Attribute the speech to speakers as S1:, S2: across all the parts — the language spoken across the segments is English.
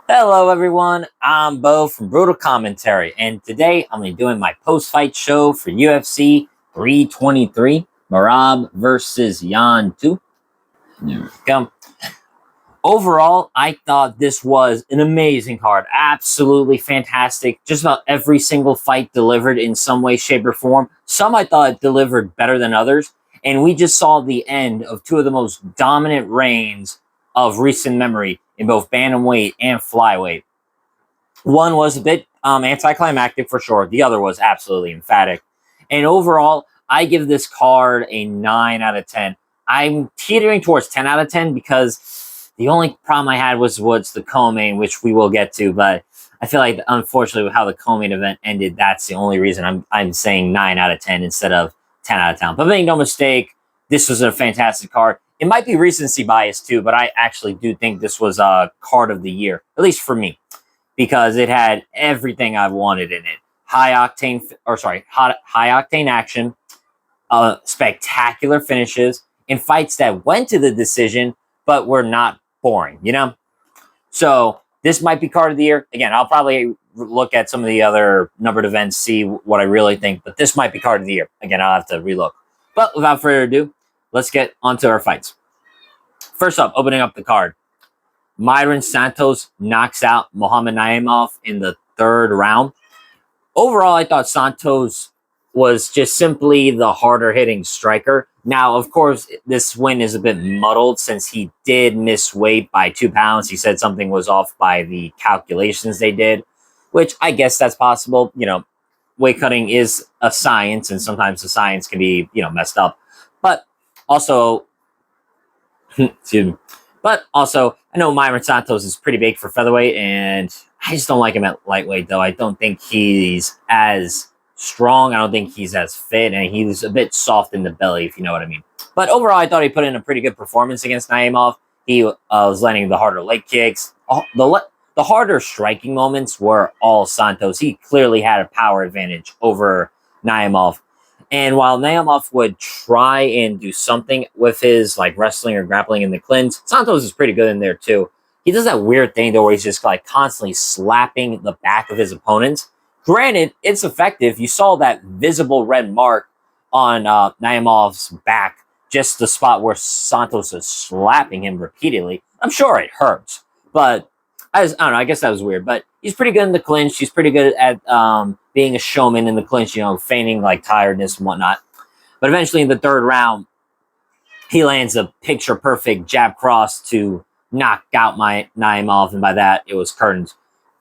S1: Hello, everyone. I'm Bo from Brutal Commentary, and today I'm doing my post-fight show for UFC 323, Merab versus Yan 2. Here we go. Overall, I thought this was an amazing card. Absolutely fantastic. Just about every single fight delivered in some way, shape, or form. Some I thought delivered better than others, and we just saw the end of two of the most dominant reigns of recent memory in both bantamweight and flyweight. One was a bit anticlimactic for sure. The other was absolutely emphatic. And overall, I give this card a 9 out of 10. I'm teetering towards 10 out of 10 because the only problem I had was the co-main, which we will get to. But I feel like, unfortunately, with how the co-main event ended, that's the only reason I'm saying 9 out of 10 instead of 10 out of 10. But make no mistake, this was a fantastic card. It might be recency bias too, but I actually do think this was a card of the year, at least for me, because it had everything I wanted in it. High octane action, spectacular finishes, and fights that went to the decision but were not boring, So this might be card of the year. Again, I'll probably look at some of the other numbered events, see what I really think, but this might be card of the year. Again, I'll have to relook. But without further ado, let's get onto our fights. First up, opening up the card, Myron Santos knocks out Mohamed Naimov in the third round. Overall, I thought Santos was just simply the harder hitting striker. Now, of course, this win is a bit muddled since he did miss weight by 2 pounds. He said something was off by the calculations they did, which I guess that's possible. Weight cutting is a science, and sometimes the science can be, messed up. But also, excuse me. But also, I know Myron Santos is pretty big for featherweight, and I just don't like him at lightweight, though. I don't think he's as strong. I don't think he's as fit, and he's a bit soft in the belly, if you know what I mean. But overall, I thought he put in a pretty good performance against Naimov. He was landing the harder leg kicks. The harder striking moments were all Santos. He clearly had a power advantage over Naimov. And while Naimov would try and do something with his wrestling or grappling in the clinch, Santos is pretty good in there too. He does that weird thing though where he's just constantly slapping the back of his opponents. Granted, it's effective. You saw that visible red mark on Naimov's back, just the spot where Santos is slapping him repeatedly. I'm sure it hurts, but I don't know. I guess that was weird, but he's pretty good in the clinch. He's pretty good at being a showman in the clinch, feigning tiredness and whatnot. But eventually in the third round, he lands a picture-perfect jab cross to knock out Naimov, and by that, it was curtains.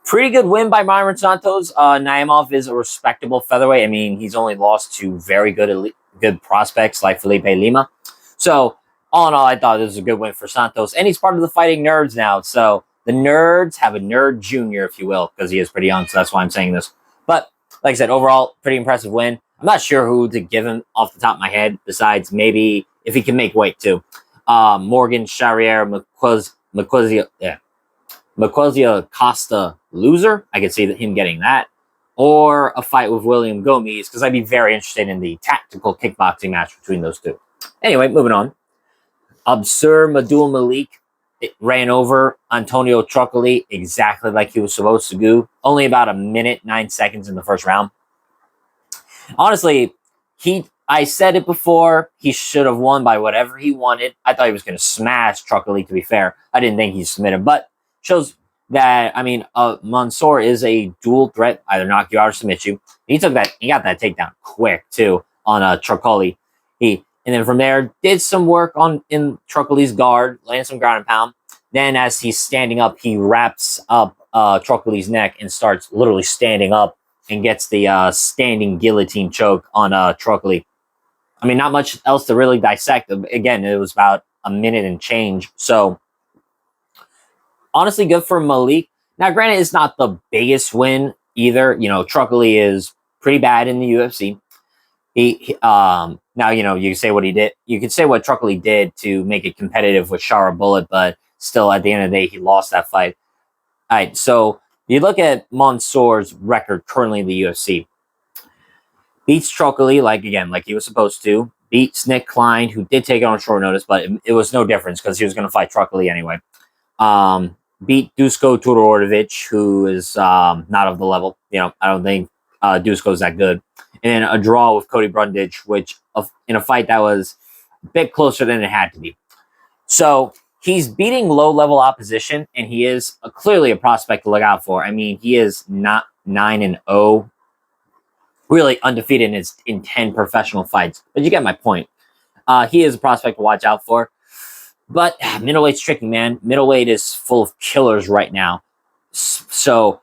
S1: Pretty good win by Myron Santos. Naimov is a respectable featherweight. I mean, he's only lost to very good prospects like Felipe Lima. So, all in all, I thought it was a good win for Santos. And he's part of the Fighting Nerds now, so the Nerds have a Nerd Junior, if you will, because he is pretty young, so that's why I'm saying this. But, like I said, overall, pretty impressive win. I'm not sure who to give him off the top of my head, besides maybe if he can make weight, too. Morgan Charrier Maquazia Costa loser. I could see him getting that. Or a fight with William Gomes, because I'd be very interested in the tactical kickboxing match between those two. Anyway, moving on. Absur Madul Malik ran over Antonio Truccoli exactly like he was supposed to do. Only about a minute, 9 seconds in the first round. Honestly, I said it before, he should have won by whatever he wanted. I thought he was going to smash Truccoli, to be fair. I didn't think he submitted, but shows that, Mansour is a dual threat, either knock you out or submit you. He got that takedown quick, too, on Truccoli. And then from there, did some work in Truccoli's guard, landed some ground and pound. Then as he's standing up, he wraps up Truccoli's neck and starts literally standing up and gets the standing guillotine choke on Truccoli. I mean, not much else to really dissect. Again, it was about a minute and change. So, honestly, good for Malik. Now, granted, it's not the biggest win either. Truccoli is pretty bad in the UFC. Now, you can say what he did. You could say what Truccoli did to make it competitive with Shara Bullet, but still, at the end of the day, he lost that fight. All right, so you look at Mansour's record currently in the UFC. Beats Truccoli, like he was supposed to. Beats Nick Klein, who did take it on short notice, but it was no difference because he was going to fight Truccoli anyway. beat Dusko Todorovic, who is not of the level. You know, I don't think Dusko's that good. And a draw with Cody Brundage, which in a fight that was a bit closer than it had to be. So he's beating low-level opposition, and he is clearly a prospect to look out for. I mean, he is not 9-0, really undefeated in 10 professional fights. But you get my point. He is a prospect to watch out for. But middleweight's tricky, man. Middleweight is full of killers right now. So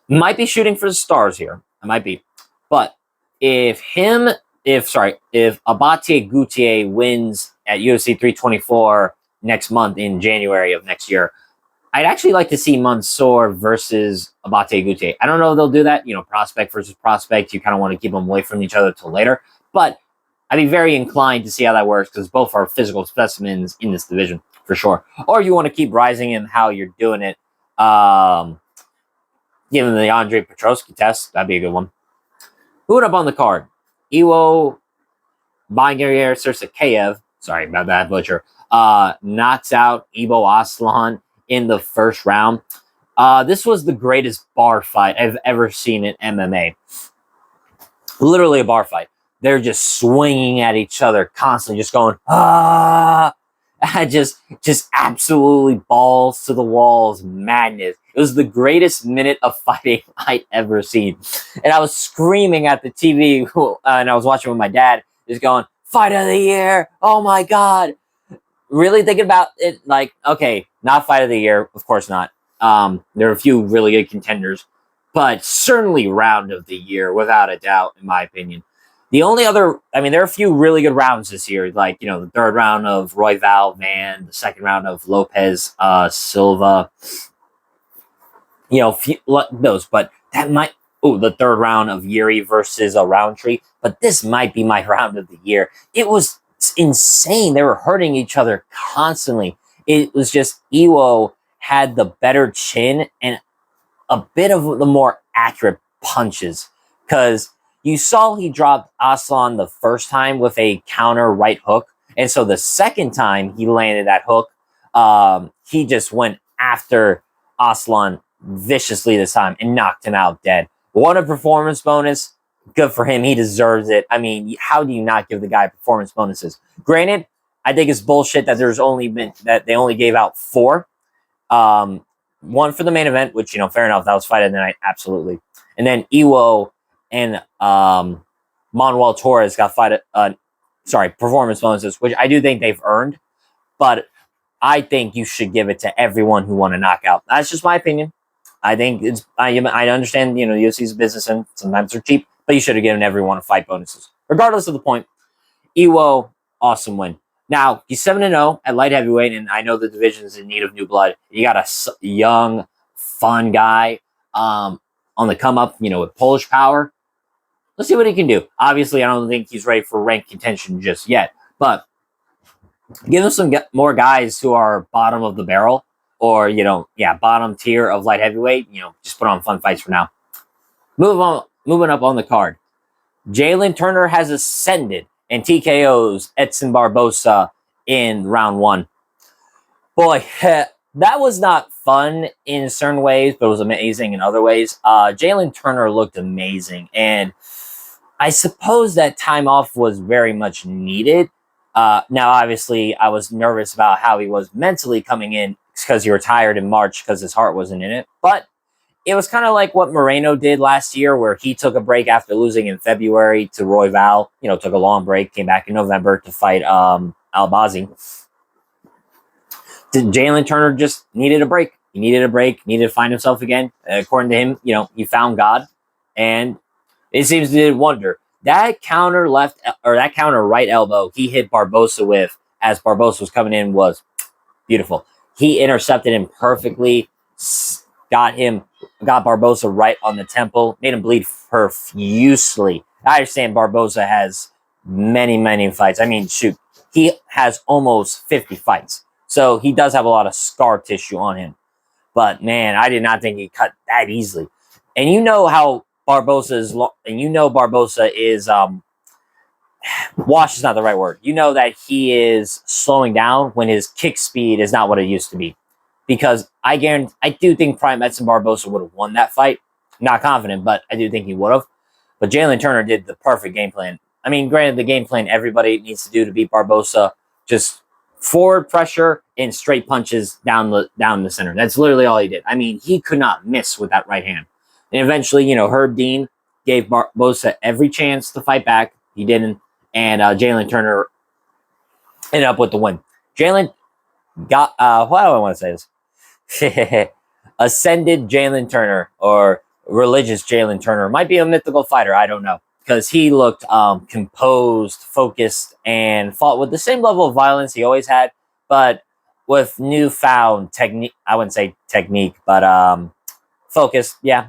S1: might be shooting for the stars here. I might be. But if Abate Gutier wins at UFC 324 next month in January of next year, I'd actually like to see Mansour versus Abate Gutier. I don't know if they'll do that. You know, prospect versus prospect. You kind of want to keep them away from each other till later. But I'd be very inclined to see how that works because both are physical specimens in this division for sure. Or you want to keep rising in how you're doing it. Given the Andre Petroski test, that'd be a good one. Moving up on the card, Iwo Bagarier Sirsakeyev, sorry about that, butcher, knocks out Ibo Aslan in the first round. This was the greatest bar fight I've ever seen in MMA. Literally a bar fight. They're just swinging at each other constantly, just going, just absolutely balls to the walls madness. It was the greatest minute of fighting I'd ever seen. And I was screaming at the TV, and I was watching with my dad, just going, fight of the year, oh my God. Really thinking about it like, okay, not fight of the year, of course not. There are a few really good contenders, but certainly round of the year, without a doubt, in my opinion. The only other, I mean, there are a few really good rounds this year, like, you know, the third round of Royval Van, the second round of Lopez Silva, you know, those, but that might, the third round of Yuri versus a Roundtree, but this might be my round of the year. It was insane. They were hurting each other constantly. It was just Iwo had the better chin and a bit of the more accurate punches because you saw he dropped Aslan the first time with a counter right hook. And so the second time he landed that hook, he just went after Aslan viciously this time and knocked him out dead. Won a performance bonus. Good for him. He deserves it. I mean, how do you not give the guy performance bonuses? Granted, I think it's bullshit that that they only gave out 4. One for the main event, which, you know, fair enough. That was fight of the night. Absolutely. And then Iwo and Manuel Torres got performance bonuses, which I do think they've earned. But I think you should give it to everyone who won a knockout. That's just my opinion. I think I understand, you know, UFC's a business and sometimes they're cheap, but you should have given everyone a fight bonuses. Regardless of the point, Iwo, awesome win. Now, he's 7-0 at light heavyweight, and I know the division is in need of new blood. You got a young, fun guy on the come up, you know, with Polish power. Let's see what he can do. Obviously, I don't think he's ready for ranked contention just yet, but give him some more guys who are bottom of the barrel or, you know, bottom tier of light heavyweight. You know, just put on fun fights for now. Moving up on the card. Jalen Turner has ascended and TKOs Edson Barbosa in round 1. Boy, that was not fun in certain ways, but it was amazing in other ways. Jalen Turner looked amazing, and I suppose that time off was very much needed. Now, obviously, I was nervous about how he was mentally coming in because he retired in March because his heart wasn't in it. But it was kind of like what Moreno did last year, where he took a break after losing in February to Royval. You know, took a long break, came back in November to fight Albazi. Jalen Turner just needed a break. He needed a break, needed to find himself again. According to him, you know, he found God, and it seems to did wonder. That counter right elbow he hit Barbosa with as Barbosa was coming in was beautiful. He intercepted him perfectly, got Barbosa right on the temple, made him bleed profusely. I understand Barbosa has many, many fights. I mean, shoot, he has almost 50 fights. So he does have a lot of scar tissue on him. But man, I did not think he cut that easily. And you know how Barbosa is, wash is not the right word. You know that he is slowing down when his kick speed is not what it used to be. because I do think Prime Edson Barbosa would have won that fight. Not confident, but I do think he would have. But Jalen Turner did the perfect game plan. I mean, granted, the game plan everybody needs to do to beat Barbosa, just forward pressure and straight punches down the center. That's literally all he did. I mean, he could not miss with that right hand. And eventually, Herb Dean gave Barbosa every chance to fight back. He didn't. And Jalen Turner ended up with the win. Jalen got, what do I want to say this? Ascended Jalen Turner, or religious Jalen Turner, might be a mythical fighter. I don't know. Because he looked composed, focused, and fought with the same level of violence he always had, but with newfound technique. I wouldn't say technique, but focus. Yeah,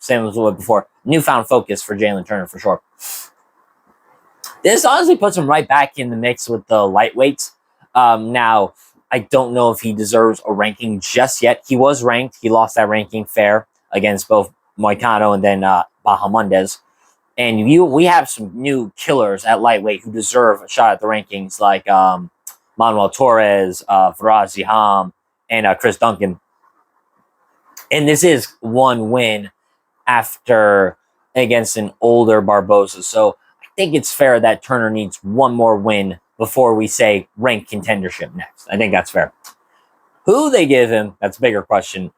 S1: same as what before. Newfound focus for Jalen Turner for sure. This honestly puts him right back in the mix with the lightweights. Now, I don't know if he deserves a ranking just yet. He was ranked. He lost that ranking fair against both Moicano and then Bahamondes. And we have some new killers at lightweight who deserve a shot at the rankings, like Manuel Torres, Faraz Ziham, and Chris Duncan. And this is one win after against an older Barbosa. So I think it's fair that Turner needs one more win before we say rank contendership next. I think that's fair. Who they give him, that's a bigger question.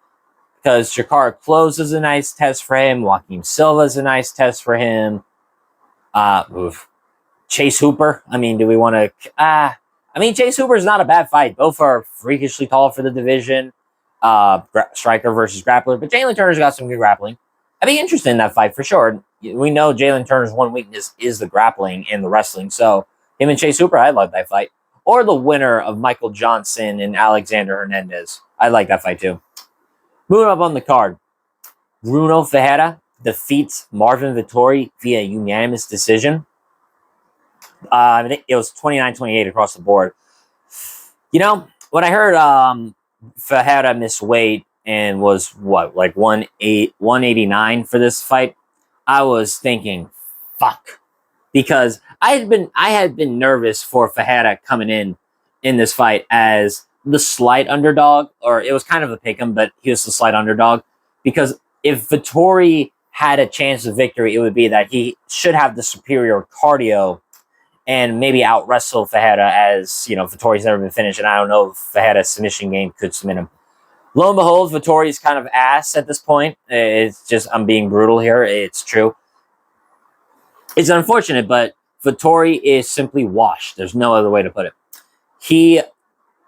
S1: Because Shakar Close is a nice test for him. Joaquim Silva is a nice test for him. Chase Hooper. I mean, do we want to... I mean, Chase Hooper is not a bad fight. Both are freakishly tall for the division. Striker versus grappler. But Jalen Turner's got some good grappling. I'd be interested in that fight for sure. We know Jalen Turner's one weakness is the grappling and the wrestling. So him and Chase Hooper, I'd love that fight. Or the winner of Michael Johnson and Alexander Hernandez. I'd like that fight too. Moving up on the card, Bruno Ferreira defeats Marvin Vettori via unanimous decision. I think it was 29-28 across the board. When I heard Ferreira missed weight and was like 189 for this fight, I was thinking, fuck, because I had been nervous for Ferreira coming in this fight as the slight underdog, or it was kind of a pick'em, but he was the slight underdog, because if Vettori had a chance of victory, it would be that he should have the superior cardio and maybe out wrestle Ferreira, as Vettori's never been finished, and I don't know if Ferreira's submission game could submit him. Lo and behold, Vettori's kind of ass at this point. It's just, I'm being brutal here. It's true. It's unfortunate, but Vettori is simply washed. There's no other way to put it.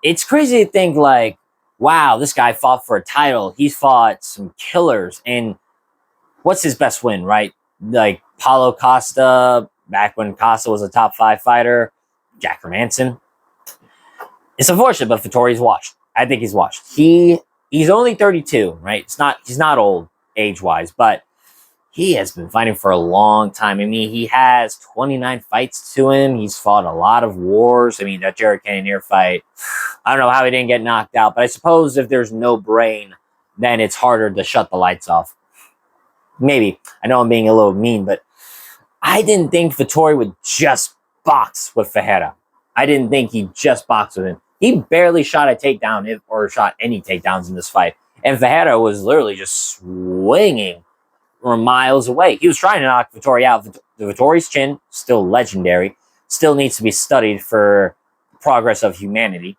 S1: It's crazy to think, like, wow, this guy fought for a title. He's fought some killers. And what's his best win, right? Like, Paulo Costa, back when Costa was a top 5 fighter. Jack Hermanson. It's unfortunate, but Vettori's washed. I think he's washed. He's only 32, right? He's not old age-wise, but he has been fighting for a long time. I mean, he has 29 fights to him. He's fought a lot of wars. I mean, that Jared Cannonier fight, I don't know how he didn't get knocked out, but I suppose if there's no brain, then it's harder to shut the lights off. Maybe. I know I'm being a little mean, but I didn't think Vettori would just box with Ferreira. I didn't think he'd just box with him. He barely shot a takedown or shot any takedowns in this fight. And Ferreira was literally just swinging from miles away. He was trying to knock Vettori out. Vettori's chin, still legendary, still needs to be studied for progress of humanity.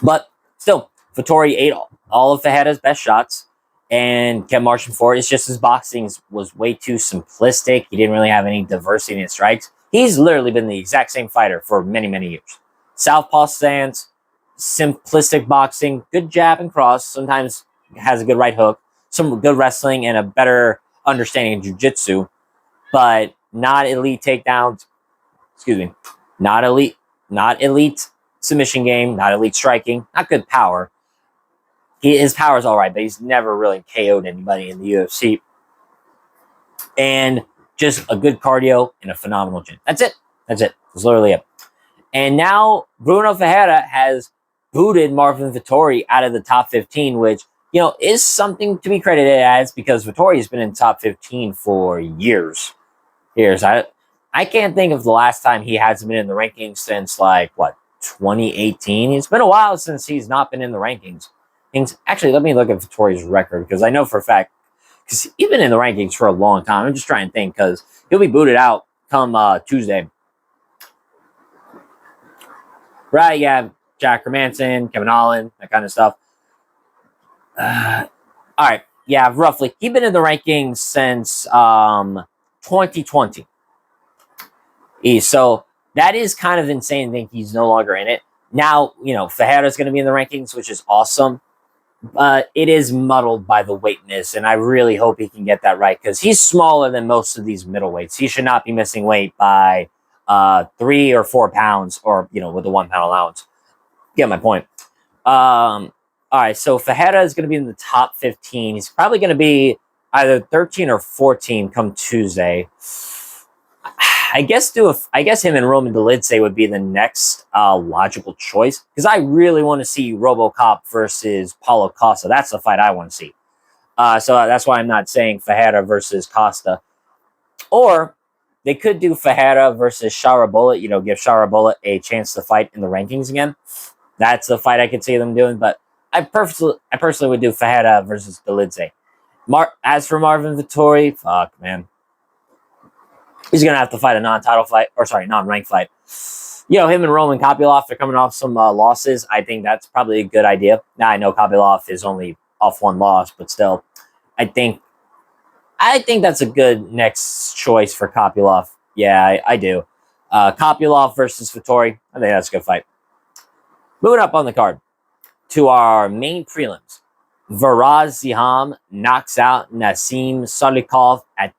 S1: But still, Vettori ate all of Ferreira's best shots and kept marching forward. It's just his boxing was way too simplistic. He didn't really have any diversity in his strikes. He's literally been the exact same fighter for many, many years. Southpaw stance, simplistic boxing, good jab and cross, sometimes has a good right hook, some good wrestling, and a better understanding of jiu-jitsu, but not elite takedowns. Excuse me. Not elite submission game, not elite striking, not good power. His power is all right, but he's never really KO'd anybody in the UFC. And just a good cardio and a phenomenal chin. That's it. That's literally it. And now Bruno Ferreira has booted Marvin Vettori out of the top 15, which, is something to be credited as, because Vettori has been in top 15 for years. I can't think of the last time he hasn't been in the rankings since, like, 2018. It's been a while since he's not been in the rankings. Actually, let me look at Vettori's record, because I know for a fact, because he's been in the rankings for a long time. I'm just trying to think, because he'll be booted out come Tuesday. Right, yeah, Jack Hermanson, Kevin Holland, that kind of stuff. All right, yeah, roughly. He's been in the rankings since 2020. So that is kind of insane to think he's no longer in it. Now, Fajera's going to be in the rankings, which is awesome. But it is muddled by the weightness, and I really hope he can get that right, because he's smaller than most of these middleweights. He should not be missing weight by 3 or 4 pounds, or, with a 1 pound allowance. Get my point. All right, so Fajera is going to be in the top 15. He's probably going to be either 13 or 14 come Tuesday. I guess him and Roman Dolidze would be the next logical choice, because I really want to see RoboCop versus Paulo Costa. That's the fight I want to see. So that's why I'm not saying Fajera versus Costa. Or they could do Fajera versus Sharabola, give Sharabola a chance to fight in the rankings again. That's the fight I could see them doing, but I personally would do Fajera versus Dolidze. As for Marvin Vettori, fuck, man. He's going to have to fight a non-title fight, non-ranked fight. Him and Roman Kopylov, they're coming off some losses. I think that's probably a good idea. Now, I know Kopylov is only off 1 loss, but still, I think that's a good next choice for Kopylov. Yeah, I do. Kopylov versus Vettori, I think that's a good fight. Moving up on the card to our main prelims. Varaz Ziham knocks out Nasim Salikov at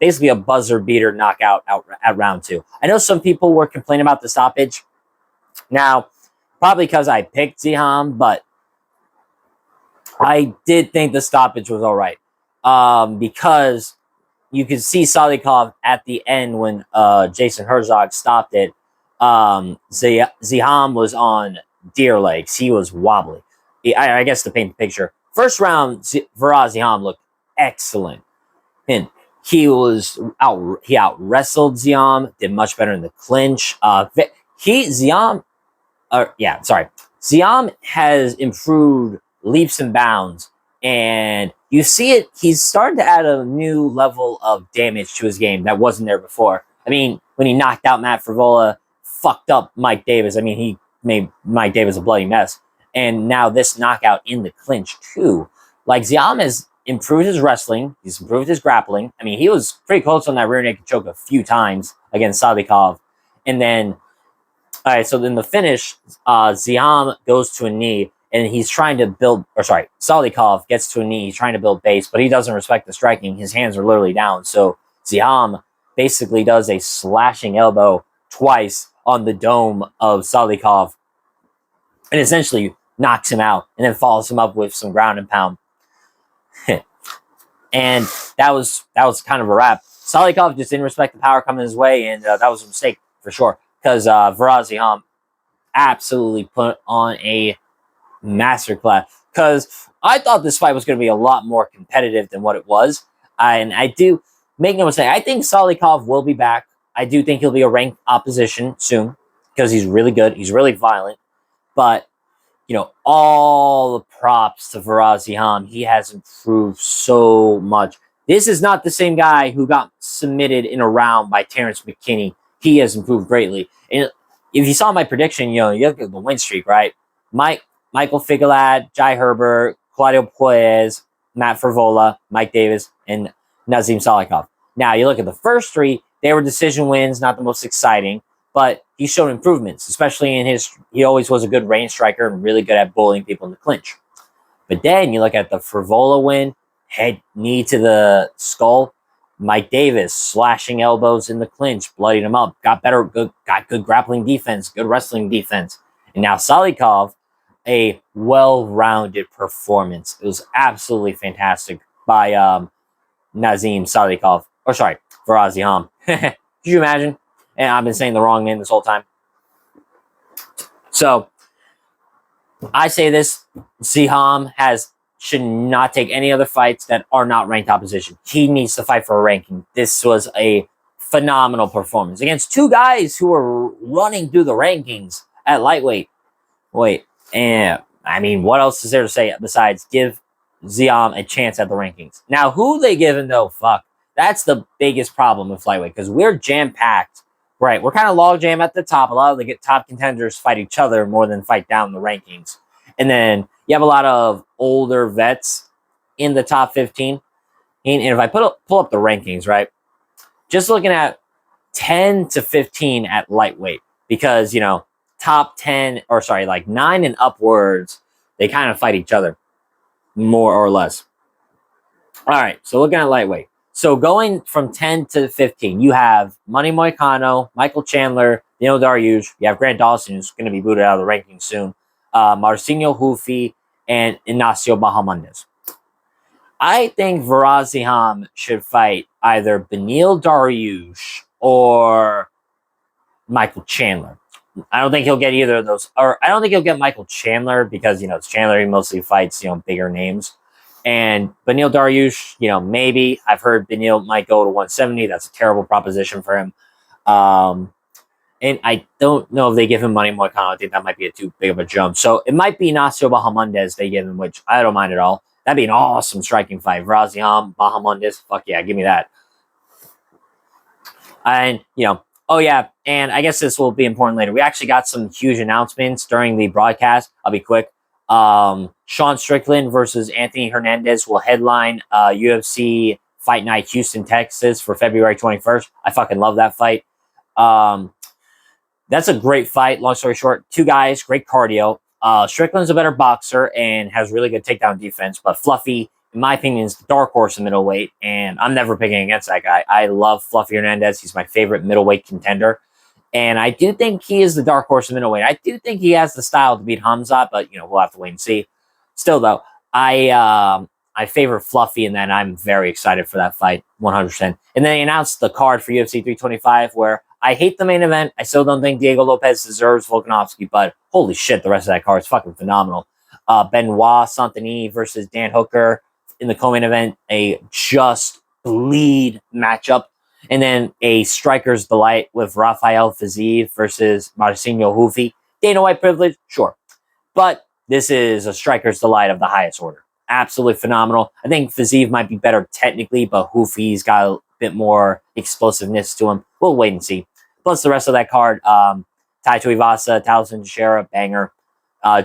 S1: basically a buzzer beater knockout at round 2. I know some people were complaining about the stoppage. Now, probably because I picked Ziham, but I did think the stoppage was all right. Because you could see Salikov at the end when Jason Herzog stopped it. Ziham was on deer legs. He was wobbly. I guess to paint the picture. First round, Varaz Ziham looked excellent. And he out wrestled Ziham, did much better in the clinch. Ziham has improved leaps and bounds, and you see it. He's starting to add a new level of damage to his game that wasn't there before. I mean, when he knocked out Matt Frevola, fucked up Mike Davis. I mean, he made Mike Davis a bloody mess. And now this knockout in the clinch, too. Like, Ziham has improved his wrestling. He's improved his grappling. I mean, he was pretty close on that rear naked choke a few times against Salikov. And then, all right, so then the finish, Ziham goes to a knee, and he's trying to Salikov gets to a knee. He's trying to build base, but he doesn't respect the striking. His hands are literally down. So Ziham basically does a slashing elbow twice on the dome of Salikov, and essentially knocks him out, and then follows him up with some ground and pound. And that was kind of a wrap. Salikov just didn't respect the power coming his way, and that was a mistake for sure, because Varaz Ziham absolutely put on a masterclass. Because I thought this fight was going to be a lot more competitive than what it was, and I do make no mistake. I think Salikov will be back. I do think he'll be a ranked opposition soon, because he's really good. He's really violent. But, all the props to Varaz Ziham. He has improved so much. This is not the same guy who got submitted in a round by Terrence McKinney. He has improved greatly. And if you saw my prediction, you look at the win streak, right? Michael Figueroa, Jai Herbert, Claudio Puez, Matt Frevola, Mike Davis, and Nazim Salikov. Now, you look at the first 3, they were decision wins, not the most exciting. But he showed improvements, especially he always was a good range striker and really good at bullying people in the clinch. But then you look at the Frevola win, knee to the skull. Mike Davis slashing elbows in the clinch, bloodied him up, got good grappling defense, good wrestling defense. And now Salikov, a well-rounded performance. It was absolutely fantastic by Nazim Salikov. Varaz Ziham. Could you imagine? And I've been saying the wrong name this whole time. So, I say this. Ziham should not take any other fights that are not ranked opposition. He needs to fight for a ranking. This was a phenomenal performance against two guys who were running through the rankings at lightweight. Wait, and I mean, what else is there to say besides give Ziam a chance at the rankings? Now, who they giving though? Fuck, that's the biggest problem with lightweight because we're jam packed. Right, we're kind of log jam at the top. A lot of the top contenders fight each other more than fight down the rankings, and then you have a lot of older vets in the top 15. And if I pull up the rankings, right, just looking at 10 to 15 at lightweight, because top 10 or sorry, like 9 and upwards, they kind of fight each other more or less. All right, so looking at lightweight. So going from 10 to 15, you have Manny Moicano, Michael Chandler, Neil Dariush. You have Grant Dawson, who's going to be booted out of the rankings soon. Marcinho Hufi and Ignacio Bahamondes. I think Varaziham should fight either Beneil Dariush or Michael Chandler. I don't think he'll get either of those, or I don't think he'll get Michael Chandler because it's Chandler. He mostly fights bigger names. And Beneil Dariush, maybe. I've heard Beneil might go to 170. That's a terrible proposition for him. And I don't know if they give him Manny Moicano. I think that might be too big of a jump. So it might be Ignacio Bahamondes they give him, which I don't mind at all. That'd be an awesome striking fight. Varaziham, Bahamondes, fuck yeah, give me that. And, oh yeah, and I guess this will be important later. We actually got some huge announcements during the broadcast. I'll be quick. Sean Strickland versus Anthony Hernandez will headline UFC Fight Night Houston, Texas for February 21st. I fucking love that fight. That's a great fight. Long story short, two guys, great cardio. Strickland's a better boxer and has really good takedown defense, but Fluffy, in my opinion, is the dark horse in middleweight, and I'm never picking against that guy. I love Fluffy Hernandez. He's my favorite middleweight contender. And I do think he is the dark horse in middleweight. I do think he has the style to beat Hamzat, but we'll have to wait and see. Still, though, I favor Fluffy, and then I'm very excited for that fight, 100%. And then they announced the card for UFC 325, where I hate the main event. I still don't think Diego Lopez deserves Volkanovski, but holy shit, the rest of that card is fucking phenomenal. Benoit Saint-Denis versus Dan Hooker in the co-main event, a just bleed matchup. And then a striker's delight with Rafael Fiziev versus Marcinho Hufi. Dana White privilege? Sure. But this is a striker's delight of the highest order. Absolutely phenomenal. I think Fiziev might be better technically, but Hufi's got a bit more explosiveness to him. We'll wait and see. Plus the rest of that card, Tai Tuivasa, Taliesin Teixeira, banger.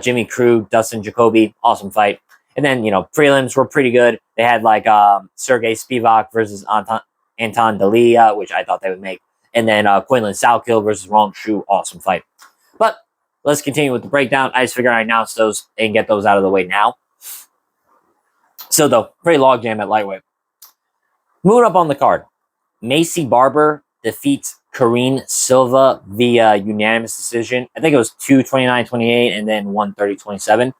S1: Jimmy Krug, Dustin Jacoby, awesome fight. And then, prelims were pretty good. They had Sergey Spivak versus Anton Dalia, which I thought they would make. And then Quinlan Salkill versus Rong Shu, awesome fight. But let's continue with the breakdown. I just figured I'd announce those and get those out of the way now. So, though, pretty logjam at lightweight. Moving up on the card, Macy Barber defeats Karine Silva via unanimous decision. I think it was 2-29-28 and then 1-30-27.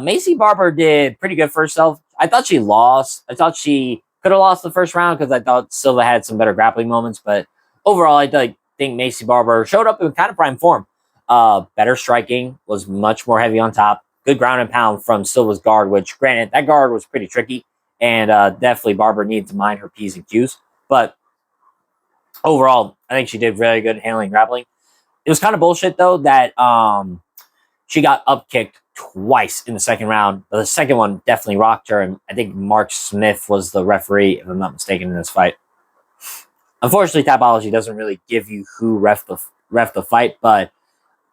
S1: Macy Barber did pretty good for herself. I thought she lost. I thought she could have lost the first round because I thought Silva had some better grappling moments. But overall, I think Macy Barber showed up in kind of prime form. Better striking, was much more heavy on top. Good ground and pound from Silva's guard, which granted, that guard was pretty tricky. And definitely Barber needed to mind her P's and Q's. But overall, I think she did really good handling grappling. It was kind of bullshit, though, that she got up-kicked twice in the second round. But the second one definitely rocked her, and I think Mark Smith was the referee, if I'm not mistaken, in this fight. Unfortunately, Tapology doesn't really give you who ref the fight, but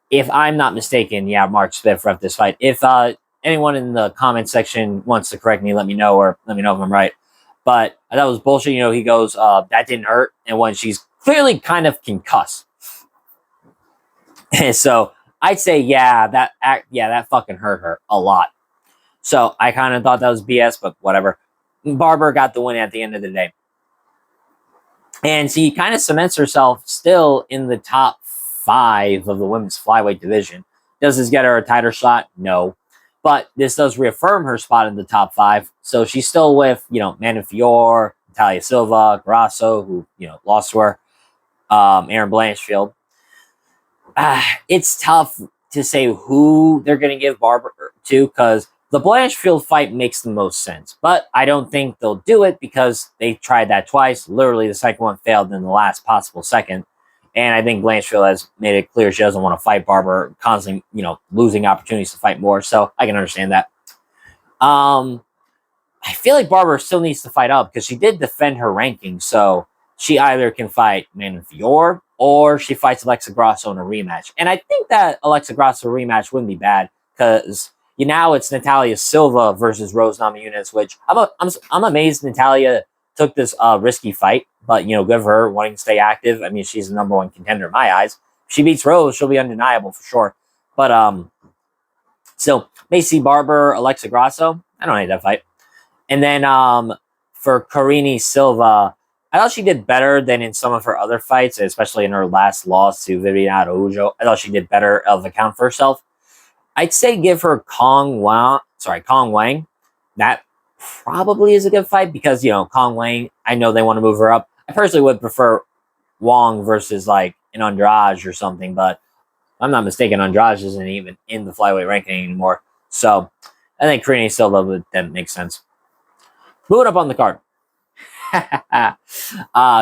S1: if I'm not mistaken, yeah, Mark Smith ref this fight. If anyone in the comment section wants to correct me, let me know, or let me know if I'm right. But I thought it was bullshit. He goes, that didn't hurt. And when she's clearly kind of concussed. So I'd say, that fucking hurt her a lot. So I kind of thought that was BS, but whatever. Barber got the win at the end of the day. And she kind of cements herself still in the top 5 of the women's flyweight division. Does this get her a tighter shot? No. But this does reaffirm her spot in the top 5. So she's still with, Manny Fiore, Natalia Silva, Grasso, who, lost to her, Aaron Blanchfield. It's tough to say who they're going to give Barber to because The Blanchfield fight makes the most sense, but I don't think they'll do it because they tried that twice. Literally, the second one failed in the last possible second. And I think Blanchfield has made it clear she doesn't want to fight Barber, constantly, losing opportunities to fight more. So I can understand that. I feel like Barber still needs to fight up because she did defend her ranking. So she either can fight Fior or she fights Alexa Grasso in a rematch. And I think that Alexa Grasso rematch wouldn't be bad because now it's Natalia Silva versus Rose Namajunas, which I'm amazed Natalia took this risky fight, but good for her wanting to stay active. I mean, she's the number one contender in my eyes. If she beats Rose, she'll be undeniable for sure. But so Macy Barber, Alexa Grasso, I don't hate that fight. And then for Karine Silva, I thought she did better than in some of her other fights, especially in her last loss to Viviane Araújo. I thought she did better of account for herself. I'd say give her Kong Wang. That probably is a good fight because, Kong Wang, I know they want to move her up. I personally would prefer Wong versus like an Andrade or something, but if I'm not mistaken, Andrade isn't even in the flyweight ranking anymore. So I think Karine Silva would then make sense. Moving up on the card.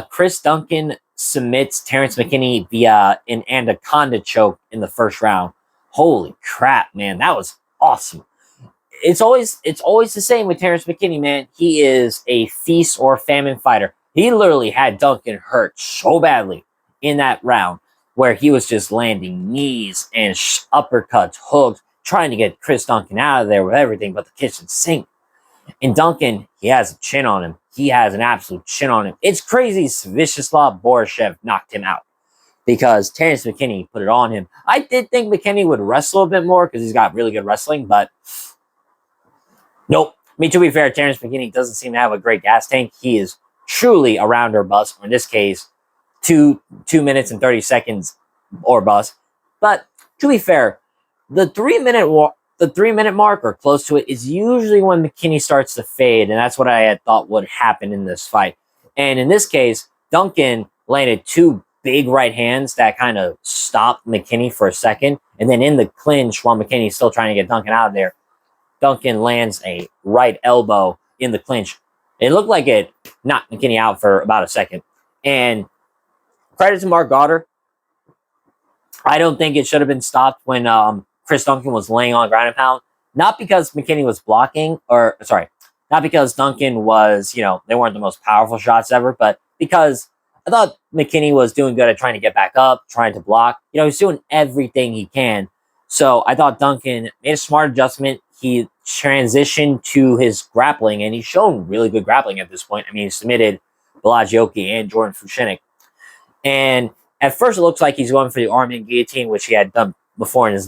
S1: Chris Duncan submits Terrence McKinney via an anaconda choke in the first round. Holy crap, man. That was awesome. It's always the same with Terrence McKinney, man. He is a feast or famine fighter. He literally had Duncan hurt so badly in that round where he was just landing knees and uppercuts, hooks, trying to get Chris Duncan out of there with everything but the kitchen sink. And Duncan, he has a chin on him. He has an absolute chin on him. It's crazy Vyacheslav Borishev knocked him out because Terrence McKinney put it on him. I did think McKinney would wrestle a bit more because he's got really good wrestling, but nope. I mean, to be fair, Terrence McKinney doesn't seem to have a great gas tank. He is truly a round or bust, or in this case, 2 minutes and 30 seconds or bust. But to be fair, the 3-minute mark or close to it is usually when McKinney starts to fade, and that's what I had thought would happen in this fight. And in this case, Duncan landed 2 big right hands that kind of stopped McKinney for a second, and then in the clinch, while McKinney's still trying to get Duncan out of there, Duncan lands a right elbow in the clinch. It looked like it knocked McKinney out for about a second. And credit to Mark Goddard. I don't think it should have been stopped when Chris Duncan was laying on ground and pound. Not because McKinney was blocking, not because Duncan was, they weren't the most powerful shots ever, but because I thought McKinney was doing good at trying to get back up, trying to block. He's doing everything he can. So I thought Duncan made a smart adjustment. He transitioned to his grappling, and he's shown really good grappling at this point. I mean, he submitted Balagioki and Jordan Fucinic. And at first, it looks like he's going for the arm and guillotine, which he had done before in his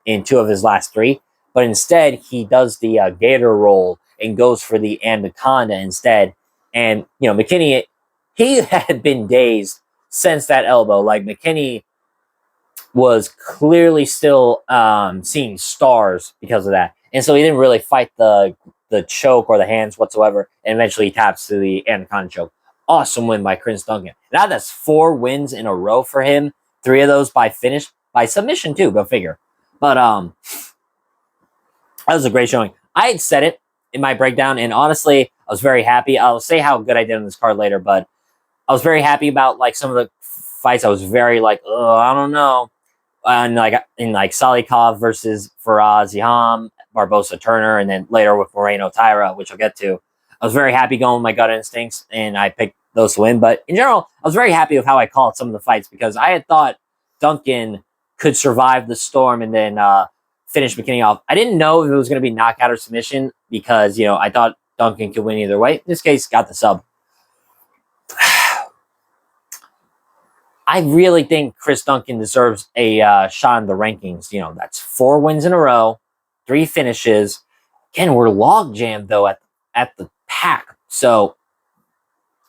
S1: in 2 of his last 3. But instead, he does the gator roll and goes for the anaconda instead. And, McKinney, he had been dazed since that elbow. Like, McKinney was clearly still seeing stars because of that. And so he didn't really fight the choke or the hands whatsoever. And eventually he taps to the anaconda choke. Awesome win by Chris Duncan. Now that's 4 wins in a row for him. 3 of those by submission too, go figure. But that was a great showing. I had said it in my breakdown, and honestly, I was very happy. I'll say how good I did on this card later, but I was very happy about like some of the fights. I was very like, I don't know. And like in like Salikov versus Faraz Iham, Barbosa Turner, and then later with Moreno Tyra, which I'll get to. I was very happy going with my gut instincts, and I picked those to win. But in general, I was very happy with how I called some of the fights because I had thought Duncan could survive the storm and then finish McKinney off. I didn't know if it was going to be knockout or submission because, I thought Duncan could win either way. In this case, got the sub. I really think Chris Duncan deserves a shot in the rankings. That's 4 wins in a row, 3 finishes. Again, we're log jammed, though, at the pack. So,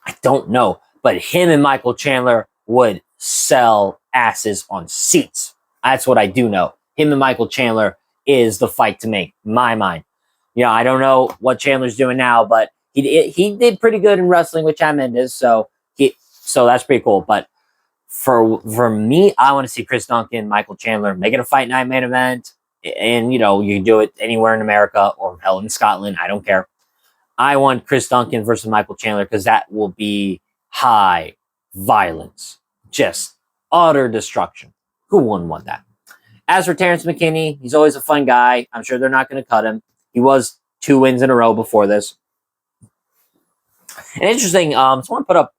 S1: I don't know. But him and Michael Chandler would sell asses on seats. That's what I do know. Him and Michael Chandler is the fight to make, in my mind. I don't know what Chandler's doing now, but he did pretty good in wrestling with Chad Mendes, so that's pretty cool. But for me, I want to see Chris Duncan, Michael Chandler make it a Fight Night main event. and you know, you can do it anywhere in America or hell in Scotland. I don't care. I want Chris Duncan versus Michael Chandler because that will be high violence, just utter destruction. Who wouldn't want that? As for Terrence McKinney, he's always a fun guy. I'm sure they're not going to cut him. He was 2 wins in a row before this. And interesting, someone put up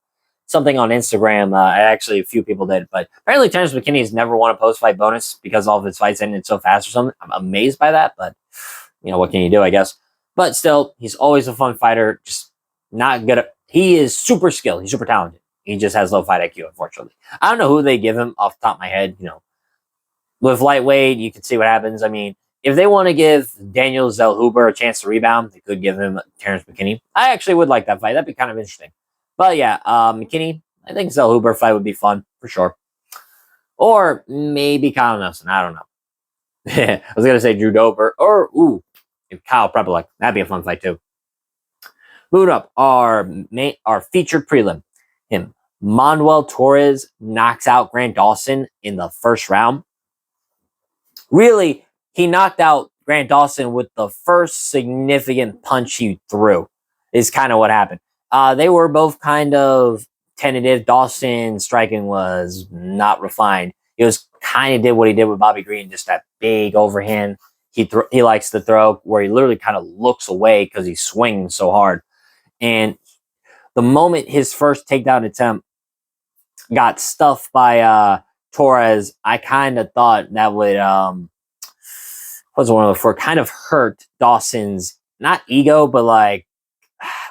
S1: something on Instagram. Actually, a few people did, but apparently Terrence McKinney has never won a post-fight bonus because all of his fights ended so fast or something. I'm amazed by that, but you know, what can you do, I guess? But still, he's always a fun fighter. Just not good at. He is super skilled. He's super talented. He just has low fight IQ, unfortunately. I don't know who they give him off the top of my head. You know, with lightweight, you can see what happens. I mean, if they want to give Daniel Zellhuber a chance to rebound, they could give him Terrence McKinney. I actually would like that fight. That'd be kind of interesting. But yeah, McKinney, I think Zellhuber fight would be fun for sure. Or maybe Kyle Nelson. I don't know. I was gonna say Drew Dober or Kyle Prepelik. That'd be a fun fight too. Moving up, our featured prelim. Manuel Torres knocks out Grant Dawson in the first round. Really, he knocked out Grant Dawson with the first significant punch he threw. Is kind of what happened. They were both kind of tentative. Dawson's striking was not refined. He was kind of did what he did with Bobby Green, just that big overhand he likes to throw, where he literally kind of looks away because he swings so hard. And the moment his first takedown attempt got stuffed by Torres, I kind of thought that would what's the one before kind of hurt Dawson's not ego, but like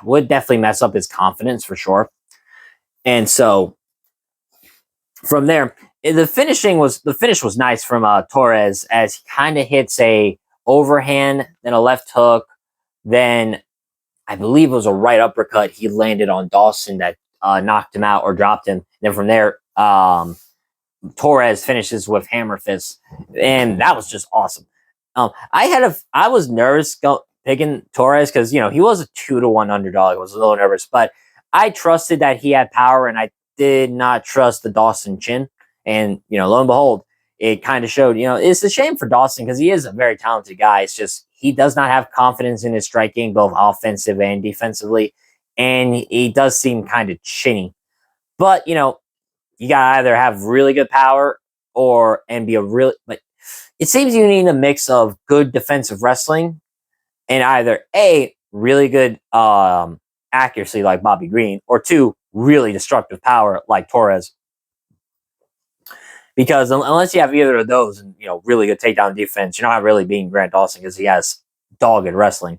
S1: would definitely mess up his confidence for sure. And so from there, the finish was nice from Torres as he kind of hits a overhand, then a left hook, then I believe it was a right uppercut he landed on Dawson that knocked him out or dropped him. Then from there, Torres finishes with hammer fists, and that was just awesome. I was nervous picking Torres because you know he was a 2-1 underdog. I was a little nervous, but I trusted that he had power, and I did not trust the Dawson chin. And you know, lo and behold, it kind of showed. You know, it's a shame for Dawson because he is a very talented guy. It's just he does not have confidence in his striking, both offensive and defensively, and he does seem kind of chinny. But you know, you gotta either have really good power and be a really. But it seems you need a mix of good defensive wrestling and either A, really good accuracy like Bobby Green, or 2, really destructive power like Torres. Because unless you have either of those and you know really good takedown defense, you're not really beating Grant Dawson because he has dogged wrestling.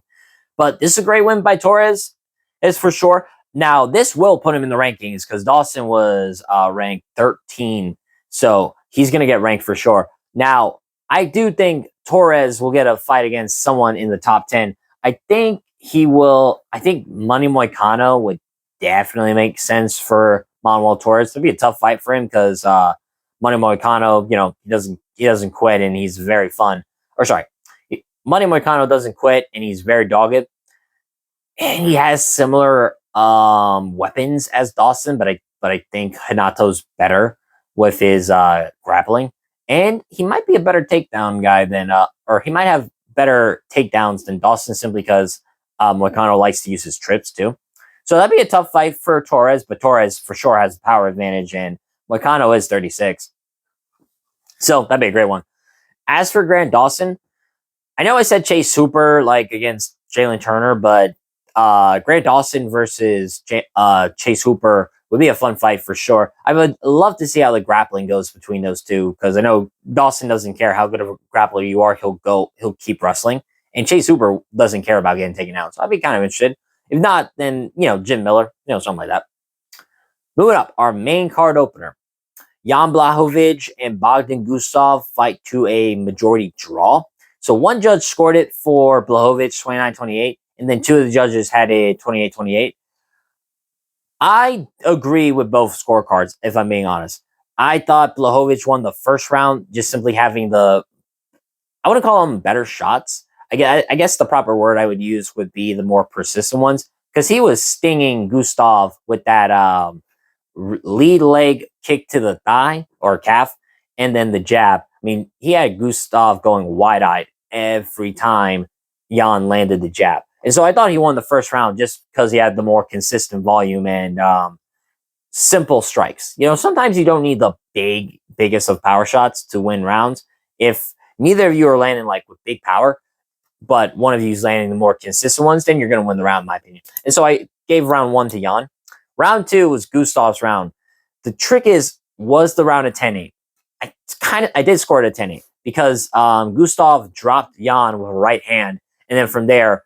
S1: But this is a great win by Torres, is for sure. Now this will put him in the rankings because Dawson was ranked 13, so he's going to get ranked for sure. Now I do think Torres will get a fight against someone in the top 10. I think he will. I think Money Moicano would definitely make sense for Manuel Torres. It'd be a tough fight for him because Money Moicano, you know, he doesn't quit and he's very fun. Or sorry, Money Moicano doesn't quit and he's very dogged. And he has similar weapons as Dawson, but I think Hinato's better with his grappling. And he might be a better takedown guy than or he might have better takedowns than Dawson simply because Moicano likes to use his trips too. So that'd be a tough fight for Torres, but Torres for sure has the power advantage and Moicano is 36. So that'd be a great one. As for Grant Dawson, I know I said Chase Hooper like against Jalen Turner, but Grant Dawson versus Chase Hooper would be a fun fight for sure. I would love to see how the grappling goes between those two because I know Dawson doesn't care how good of a grappler you are. He'll keep wrestling. And Chase Hooper doesn't care about getting taken out. So I'd be kind of interested. If not, then, you know, Jim Miller, you know, something like that. Moving up, our main card opener. Jan Blachowicz and Bogdan Gustov fight to a majority draw. So one judge scored it for Blachowicz 29-28, and then 2 of the judges had it 28-28. I agree with both scorecards, if I'm being honest. I thought Blachowicz won the first round, just simply having I wouldn't call them better shots. I guess the proper word I would use would be the more persistent ones, because he was stinging Gustov with that lead leg kick to the thigh or calf, and then the jab. mean, he had Gustav going wide-eyed every time Yan landed the jab. And so I thought he won the first round just because he had the more consistent volume and simple strikes. Sometimes you don't need the biggest of power shots to win rounds. If neither of you are landing like with big power, but one of you is landing the more consistent ones, then you're going to win the round, in my opinion. And so I gave round 1 to Yan. Round 2 was Gustav's round. The trick was the round of 10-8. I did score it at 10-8 because Gustav dropped Yan with a right hand, and then from there,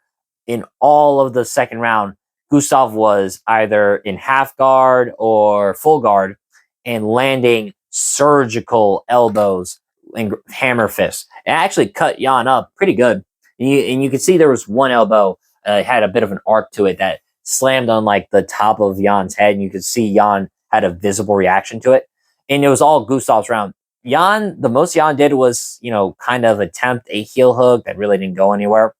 S1: in all of the second round, Gustav was either in half guard or full guard and landing surgical elbows and hammer fists. It actually cut Yan up pretty good. And you can see there was one elbow had a bit of an arc to it that slammed on like the top of Jan's head, and you could see Yan had a visible reaction to it. And it was all Gustav's round. The most Yan did was, kind of attempt a heel hook that really didn't go anywhere.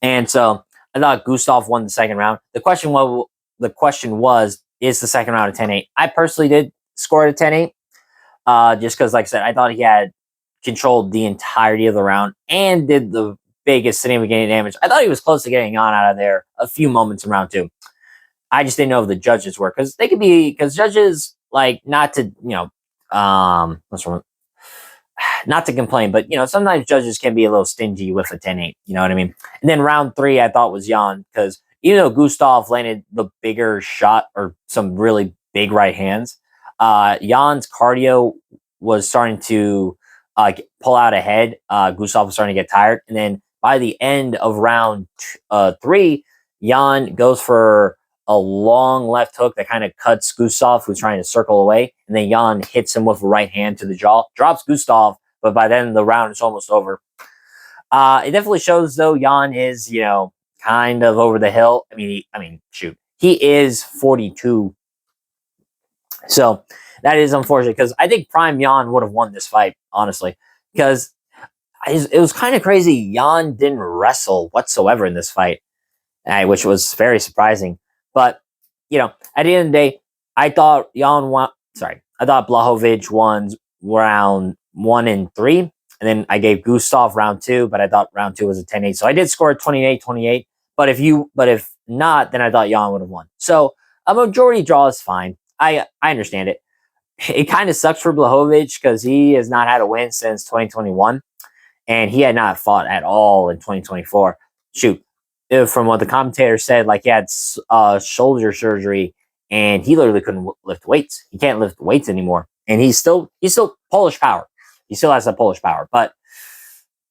S1: And so I thought Gustav won the second round. The question was, is the second round a 10-8? I personally did score it a 10-8. Just because, like I said, I thought he had controlled the entirety of the round and did the biggest significant damage. I thought he was close to getting on out of there a few moments in round 2. I just didn't know if the judges were, because judges like not to, what's wrong? Not to complain, but sometimes judges can be a little stingy with a 10-8. You know what I mean? And then round 3, I thought was Yan, because even though Gustav landed the bigger shot or some really big right hands, Jan's cardio was starting to pull out ahead. Gustav was starting to get tired, and then by the end of round 3, Yan goes for a long left hook that kind of cuts Gustav, who's trying to circle away, and then Yan hits him with a right hand to the jaw, drops Gustav, but by then the round is almost over. It definitely shows, though, Yan is, kind of over the hill. Shoot, he is 42, so that is unfortunate, because I think prime Yan would have won this fight, honestly, because it was kind of crazy. Yan didn't wrestle whatsoever in this fight, which was very surprising. But, at the end of the day, I thought I thought Blachowicz won round 1 and 3. And then I gave Gustav round 2, but I thought round 2 was a 10-8. So I did score 28-28. But if not, then I thought Yan would have won. So a majority draw is fine. I understand it. It kind of sucks for Blachowicz because he has not had a win since 2021. And he had not fought at all in 2024. Shoot. From what the commentator said, like he had shoulder surgery and he literally couldn't lift weights. He can't lift weights anymore. And he's still Polish power. He still has that Polish power. But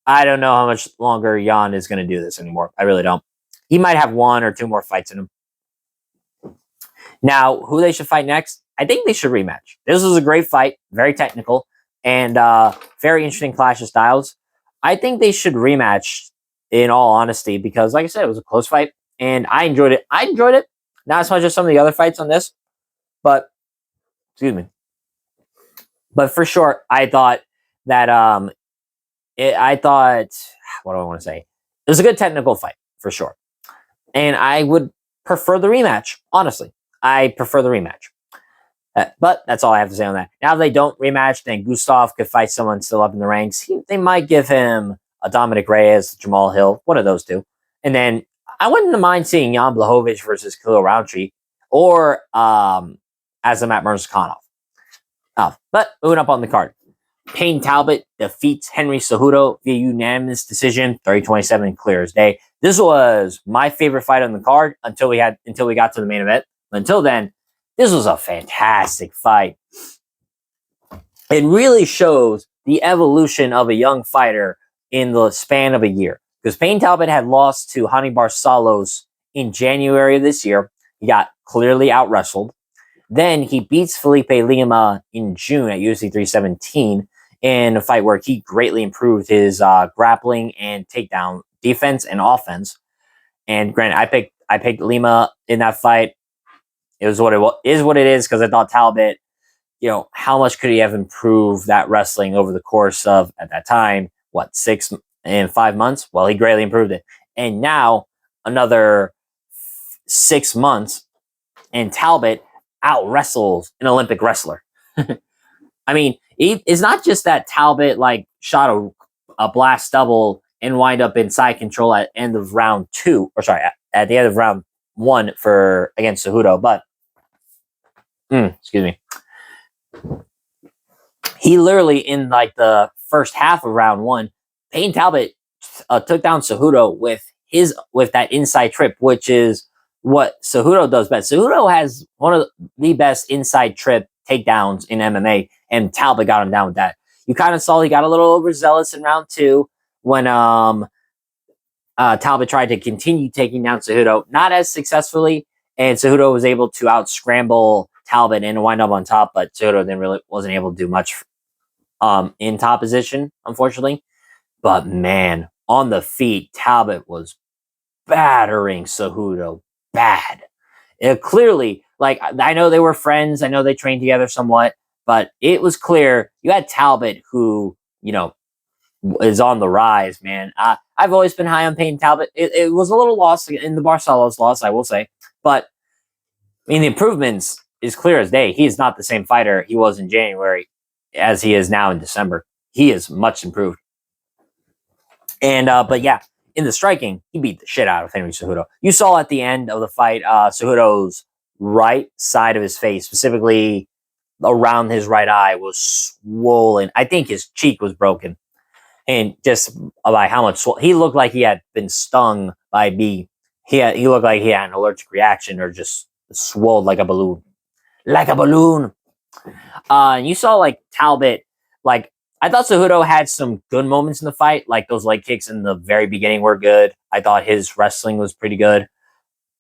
S1: I don't know how much longer Yan is going to do this anymore. I really don't. He might have 1 or 2 more fights in him. Now, who they should fight next? I think they should rematch. This was a great fight, very technical, and very interesting clash of styles. I think they should rematch, in all honesty, because, like I said, it was a close fight, and I enjoyed it. Not as much as some of the other fights on this, but, excuse me. But for sure, I thought that, what do I want to say? It was a good technical fight, for sure. And I would prefer the rematch, honestly. I prefer the rematch. But that's all I have to say on that. Now, if they don't rematch, then Gustav could fight someone still up in the ranks. They might give him a Dominic Reyes, Jamal Hill, one of those two. And then I wouldn't mind seeing Jan Blachowicz versus Khalil Rountree or Azamat Murzakanov. But moving up on the card. Payne Talbot defeats Henry Cejudo via unanimous decision, 30-27, clear as day. This was my favorite fight on the card until we got to the main event. Until then, this was a fantastic fight. It really shows the evolution of a young fighter in the span of a year. Because Payne Talbot had lost to Hani Barcelos in January of this year. He got clearly out-wrestled. Then he beats Felipe Lima in June at UFC 317 in a fight where he greatly improved his grappling and takedown defense and offense. And granted, I picked Lima in that fight. It was what it is, because I thought Talbot, how much could he have improved that wrestling over the course of, at that time, 6 and 5 months? Well, he greatly improved it. And now another 6 months, and Talbot out wrestles an Olympic wrestler. I mean, It's not just that Talbot like shot a blast double and wind up in side control at end of round 2, or sorry, at the end of round 1 for against Cejudo, but excuse me. He literally in like the first half of round 1, Payne Talbot took down Cejudo with that inside trip, which is what Cejudo does best. Cejudo has one of the best inside trip takedowns in MMA, and Talbot got him down with that. You kind of saw he got a little overzealous in round 2 when Talbot tried to continue taking down Cejudo, not as successfully, and Cejudo was able to out scramble Talbot and wind up on top, but Cejudo wasn't able to do much in top position, unfortunately. But man, on the feet, Talbot was battering Cejudo bad. It clearly, like, I know they were friends, I know they trained together somewhat, but it was clear you had Talbot who, is on the rise, man. I've always been high on Payne Talbot. It was a little lost in the Barcelos loss, I will say, but I mean the improvements is clear as day. He is not the same fighter he was in January as he is now in December. He is much improved. And but yeah, in the striking, he beat the shit out of Henry Cejudo. You saw at the end of the fight, Cejudo's right side of his face, specifically around his right eye, was swollen. I think his cheek was broken. And just by how much he looked like he had been stung by a bee. He looked like he had an allergic reaction or just swelled like a balloon. Like a balloon. You saw like Talbot, like I thought Cejudo had some good moments in the fight, like those leg kicks in the very beginning were good. I thought his wrestling was pretty good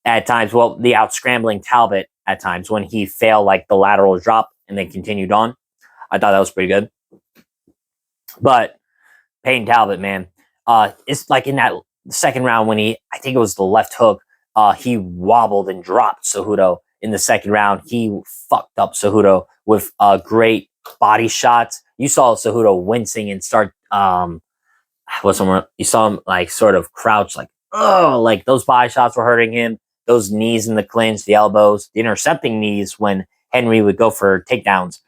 S1: at times. Well, the out scrambling Talbot at times when he failed like the lateral drop and then continued on. I thought that was pretty good. But Payne Talbot, man, it's like in that second round when I think it was the left hook, he wobbled and dropped Cejudo in the second round. He fucked up Cejudo with great body shots. You saw Cejudo wincing and start you saw him like sort of crouch, like, oh, like those body shots were hurting him. Those knees in the clinch, the elbows, the intercepting knees when Henry would go for takedowns.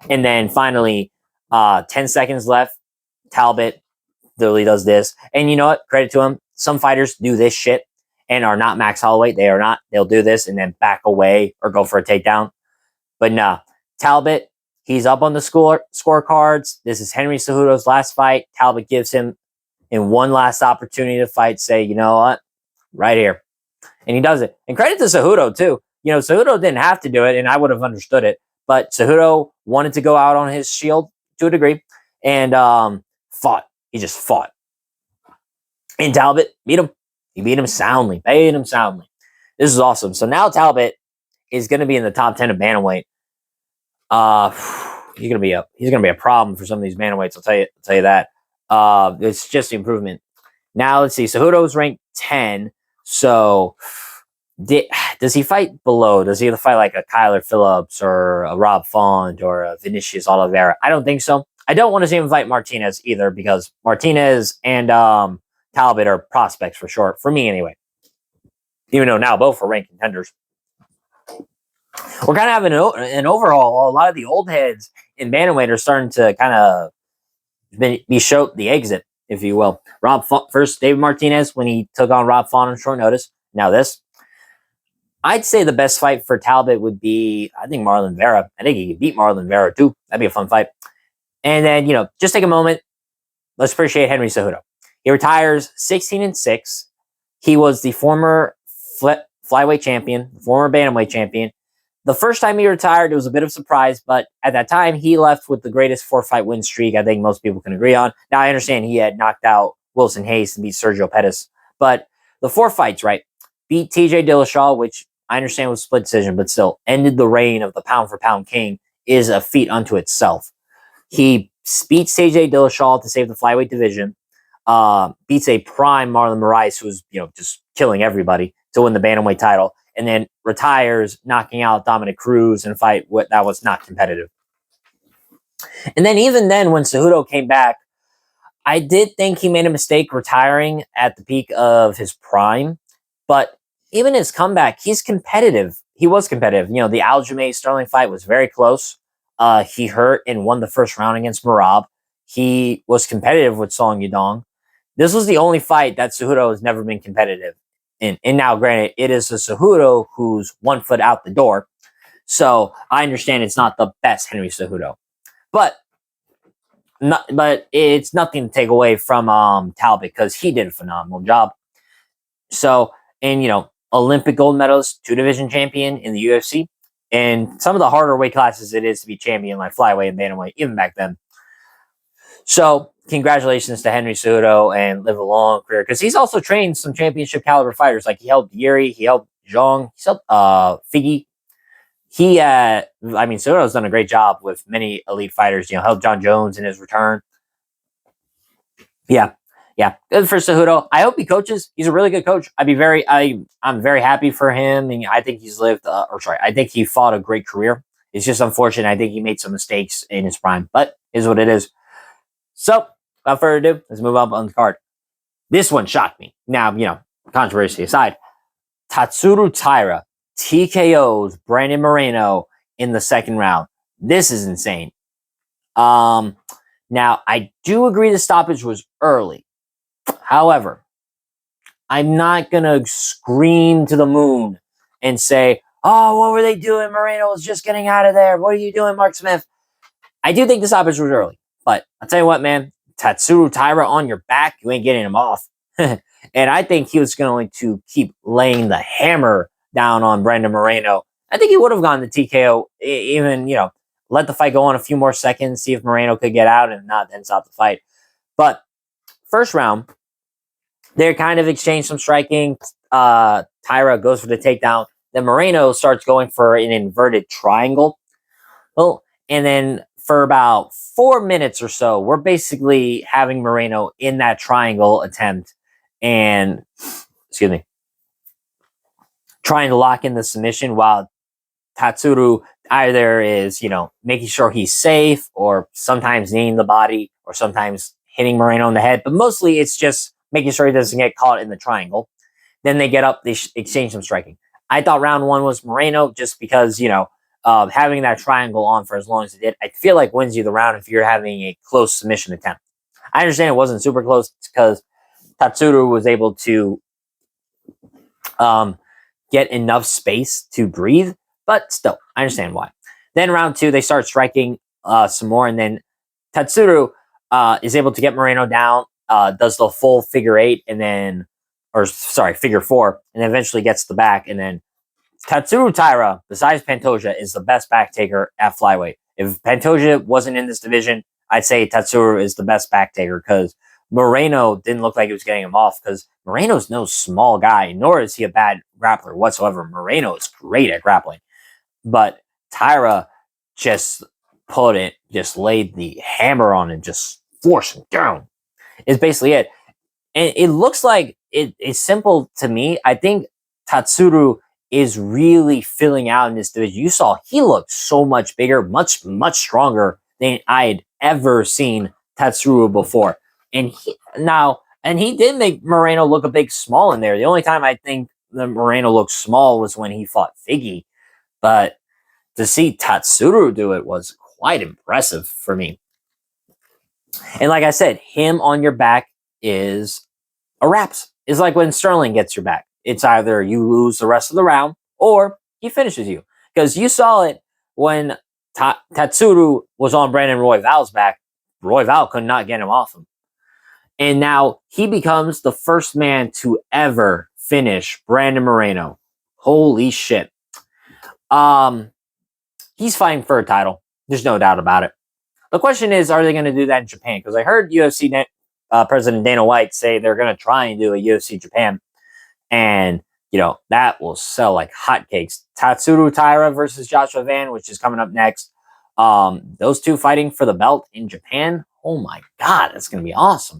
S1: And then finally, 10 seconds left, Talbot literally does this. And you know what? Credit to him. Some fighters do this shit and are not Max Holloway. They are not. They'll do this and then back away or go for a takedown. But nah, Talbot, he's up on the scorecards. This is Henry Cejudo's last fight. Talbot gives him in one last opportunity to fight, say, you know what? Right here. And he does it. And credit to Cejudo, too. Cejudo didn't have to do it, and I would have understood it. But Cejudo wanted to go out on his shield to a degree and fought. He just fought. And Talbot beat him. He beat him soundly. Beat him soundly. This is awesome. So now Talbot is going to be in the top 10 of bantamweight. He's gonna be a problem for some of these bantamweights. I'll tell you that. It's just improvement. Now let's see. Cejudo's ranked 10. So does he fight below? Does he fight like a Kyler Phillips or a Rob Font or a Vinicius Oliveira? I don't think so. I don't want to see him fight Martinez either because Martinez and Talbot are prospects for sure. For me anyway. Even though now both are ranked contenders. We're kind of having an overhaul. A lot of the old heads in bantamweight are starting to kind of be showed the exit, if you will. First, David Martinez when he took on Rob Font on short notice. Now this. I'd say the best fight for Talbot would be, I think, Marlon Vera. I think he could beat Marlon Vera too. That'd be a fun fight. And then, just take a moment. Let's appreciate Henry Cejudo. He retires 16-6. He was the former flyweight champion, former bantamweight champion. The first time he retired, it was a bit of a surprise, but at that time, he left with the greatest 4-fight win streak I think most people can agree on. Now, I understand he had knocked out Wilson Hayes and beat Sergio Pettis, but the 4 fights, right? Beat TJ Dillashaw, which I understand was split decision, but still ended the reign of the pound-for-pound king, is a feat unto itself. He beats TJ Dillashaw to save the flyweight division, beats a prime Marlon Moraes, who was just killing everybody, to win the bantamweight title, and then retires, knocking out Dominic Cruz in a fight that was not competitive. And then even then, when Cejudo came back, I did think he made a mistake retiring at the peak of his prime, but even his comeback, he's competitive. He was competitive. The Aljamain Sterling fight was very close. he hurt and won the first round against Merab. He was competitive with Song Yudong. This was the only fight that Cejudo has never been competitive in. And now, granted, it is a Cejudo who's 1 foot out the door. So I understand it's not the best Henry Cejudo. But it's nothing to take away from Talbot, because he did a phenomenal job. So, and Olympic gold medalist, 2-division champion in the UFC, and some of the harder weight classes it is to be champion, like flyweight and bantamweight, even back then. So, congratulations to Henry Cejudo, and live a long career, because he's also trained some championship caliber fighters. Like, he helped Yuri, he helped Zhang, he helped Figgy. Cejudo's done a great job with many elite fighters. Helped John Jones in his return. Yeah, good for Cejudo. I hope he coaches. He's a really good coach. I'm very happy for him, and I think he's I think he fought a great career. It's just unfortunate. I think he made some mistakes in his prime, but is what it is. So, without further ado, let's move up on the card. This one shocked me. Now, controversy aside, Tatsuro Taira TKOs Brandon Moreno in the second round. This is insane. Now, I do agree the stoppage was early. However, I'm not going to scream to the moon and say, oh, what were they doing? Moreno was just getting out of there. What are you doing, Mark Smith? I do think the stoppage was early. But I'll tell you what, man. Tatsuro Taira on your back, you ain't getting him off. And I think he was going to keep laying the hammer down on Brandon Moreno. I think he would have gone to TKO, even, let the fight go on a few more seconds, see if Moreno could get out, and not then stop the fight. But first round, they kind of exchange some striking. Taira goes for the takedown. Then Moreno starts going for an inverted triangle. Well, and then for about 4 minutes or so, we're basically having Moreno in that triangle attempt and, trying to lock in the submission, while Tatsuro either is, making sure he's safe, or sometimes kneeing the body, or sometimes hitting Moreno in the head. But mostly it's just making sure he doesn't get caught in the triangle. Then they get up, they exchange some striking. I thought round one was Moreno, just because, having that triangle on for as long as it did, I feel like wins you the round if you're having a close submission attempt. I understand it wasn't super close because Tatsuro was able to get enough space to breathe, but still, I understand why. Then round two, they start striking some more, and then Tatsuro is able to get Moreno down, does the full figure eight, figure four, and then eventually gets the back. And then Tatsuro Taira, besides Pantoja, is the best back taker at flyweight. If Pantoja wasn't in this division, I'd say Tatsuro is the best back taker, because Moreno didn't look like he was getting him off, because Moreno's no small guy, nor is he a bad grappler whatsoever. Moreno is great at grappling. But Taira just laid the hammer on and just forced him down. Is basically it. And it looks like it's simple to me. I think Tatsuro is really filling out in this division. You saw he looked so much bigger, much, much stronger than I had ever seen Tatsuro before. And he did make Moreno look a big small in there. The only time I think that Moreno looked small was when he fought Figgy. But to see Tatsuro do it was quite impressive for me. And like I said, him on your back is a wraps. It's like when Sterling gets your back. It's either you lose the rest of the round or he finishes you. Because you saw it when Tatsuro was on Brandon Royval's back. Royval could not get him off him. And now he becomes the first man to ever finish Brandon Moreno. Holy shit. He's fighting for a title. There's no doubt about it. The question is, are they going to do that in Japan? Because I heard UFC President Dana White say they're going to try and do a UFC Japan. And, that will sell like hotcakes. Tatsuro Taira versus Joshua Van, which is coming up next. Those two fighting for the belt in Japan. Oh my God, that's going to be awesome.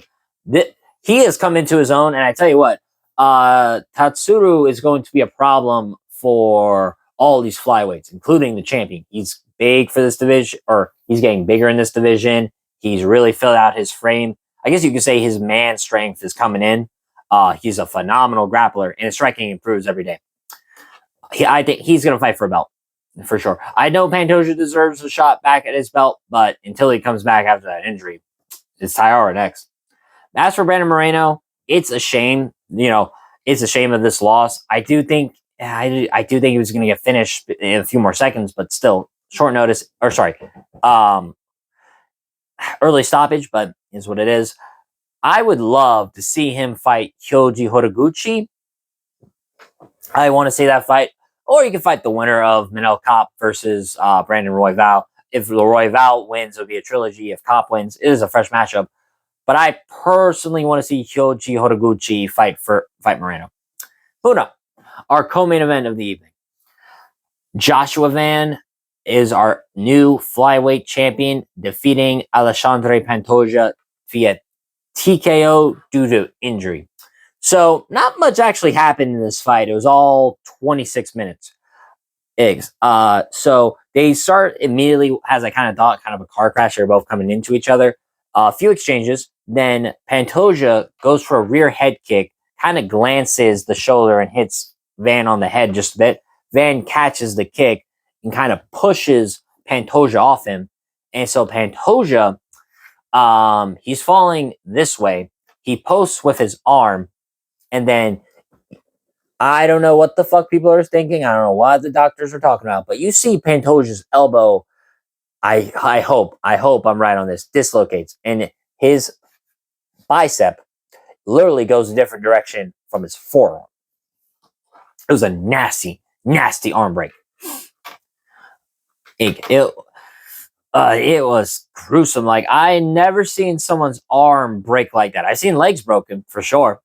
S1: He has come into his own, and I tell you what, Tatsuro is going to be a problem for all these flyweights, including the champion. He's big for this division, or he's getting bigger in this division. He's really filled out his frame. I guess you could say his man strength is coming in. He's a phenomenal grappler, and his striking improves every day. I think he's going to fight for a belt. for sure. I know Pantoja deserves a shot back at his belt, but until he comes back after that injury, it's Taira next. As for Brandon Moreno, it's a shame. It's a shame of this loss. I do think he was going to get finished in a few more seconds, but still short notice. Or sorry, early stoppage, but is what it is. I would love to see him fight Kyoji Horiguchi. I want to see that fight. Or you can fight the winner of Manel Kopp versus Brandon Royval. If Royval wins, it would be a trilogy. If Kopp wins, it is a fresh matchup. But I personally want to see Kyoji Horiguchi fight Moreno. Uno, our co-main event of the evening. Joshua Van is our new flyweight champion, defeating Alexandre Pantoja via TKO due to injury. So not much actually happened in this fight. It was all 26 minutes. So they start immediately, as I kind of thought, kind of a car crash. They're both coming into each other. A few exchanges. Then Pantoja goes for a rear head kick, kind of glances the shoulder and hits Van on the head just a bit. Van catches the kick and kind of pushes Pantoja off him. And so Pantoja, he's falling this way. He posts with his arm, and then I don't know what the fuck people are thinking. I don't know what the doctors are talking about, but you see Pantoja's elbow. I hope I'm right on this. Dislocates, and his bicep literally goes a different direction from his forearm. It was a nasty arm break. It was gruesome. Like, I never seen someone's arm break like that. I've seen legs broken for sure,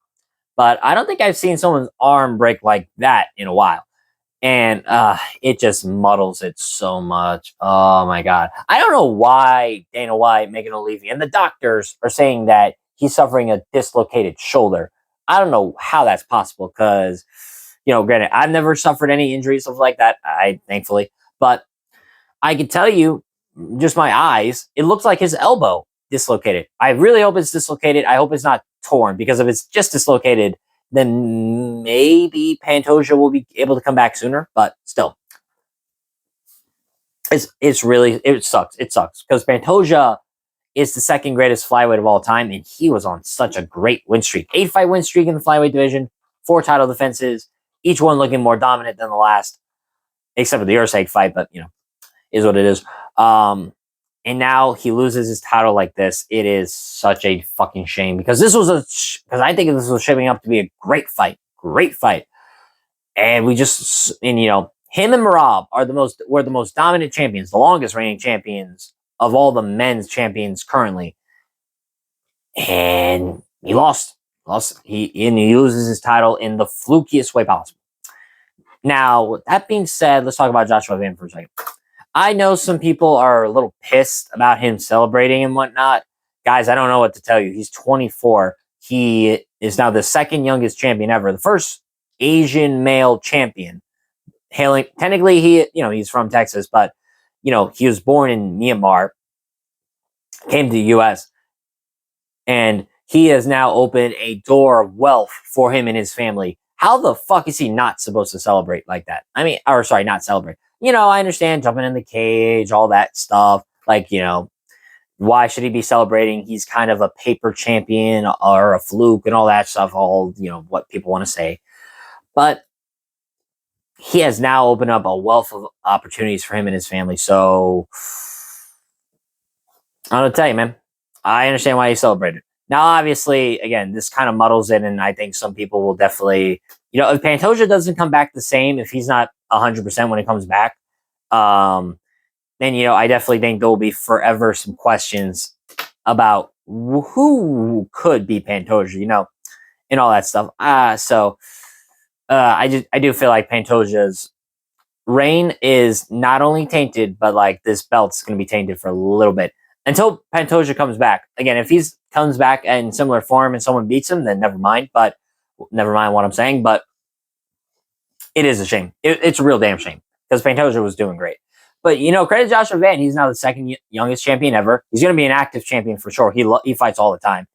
S1: but I don't think I've seen someone's arm break like that in a while. And it just muddles it so much. Oh my God. I don't know why Dana White, Megan O'Leary, and the doctors are saying that he's suffering a dislocated shoulder. I don't know how that's possible because, granted, I've never suffered any injuries, stuff like that, thankfully. But I can tell you, just my eyes, it looks like his elbow dislocated. I really hope it's dislocated. I hope it's not torn, because if it's just dislocated, then maybe Pantoja will be able to come back sooner. But still, it sucks. It sucks because Pantoja is the second greatest flyweight of all time, and he was on such a great win streak. 8-fight win streak in the flyweight division, 4 title defenses, each one looking more dominant than the last, except for the Usyk fight, but is what it is. And now he loses his title like this. It is such a fucking shame, because because I think this was shaping up to be a great fight. And him and Merab were the most dominant champions, the longest reigning champions of all the men's champions currently. And he lost. He loses his title in the flukiest way possible. Now, with that being said, let's talk about Joshua Van for a second. I know some people are a little pissed about him celebrating and whatnot. Guys, I don't know what to tell you. He's 24. He is now the second youngest champion ever. The first Asian male champion. Technically, he's from Texas, but, he was born in Myanmar, came to the U.S., and he has now opened a door of wealth for him and his family. How the fuck is he not supposed to celebrate like that? Not celebrate. I understand jumping in the cage, all that stuff. Like, why should he be celebrating? He's kind of a paper champion or a fluke and all that stuff, all, what people want to say. But he has now opened up a wealth of opportunities for him and his family. So, I don't tell you, man. I understand why he celebrated. Now, obviously, again, this kind of muddles it, and I think some people will definitely, if Pantoja doesn't come back the same, if he's not 100% when he comes back, then, I definitely think there will be forever some questions about who could be Pantoja, and all that stuff. I do feel like Pantoja's reign is not only tainted, but like this belt's going to be tainted for a little bit until Pantoja comes back. Again, if he comes back in similar form and someone beats him, then never mind. But never mind what I'm saying. But it is a shame. It's a real damn shame, because Pantoja was doing great. But, credit Joshua Van. He's now the second youngest champion ever. He's going to be an active champion for sure. He fights all the time.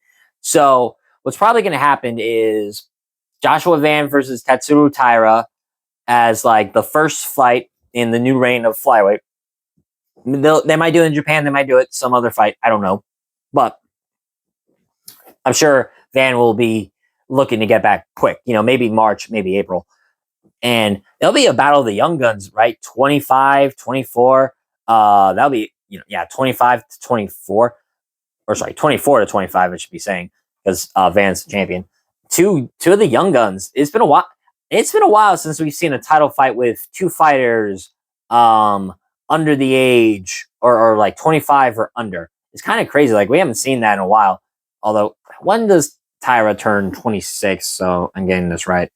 S1: So what's probably going to happen is Joshua Van versus Tatsuro Taira as like the first fight in the new reign of flyweight. They might do it in Japan. They might do it some other fight. I don't know. But I'm sure Van will be looking to get back quick. Maybe March, maybe April. And it'll be a battle of the young guns, right? 25, 24. That'll be, 25 to 24. Or sorry, 24 to 25, I should be saying, because Van's the champion. Two of the young guns. It's been a while. It's been a while since we've seen a title fight with two fighters under the age or like 25 or under. It's kind of crazy. Like, we haven't seen that in a while. Although, when does Tyra turn 26? So I'm getting this right.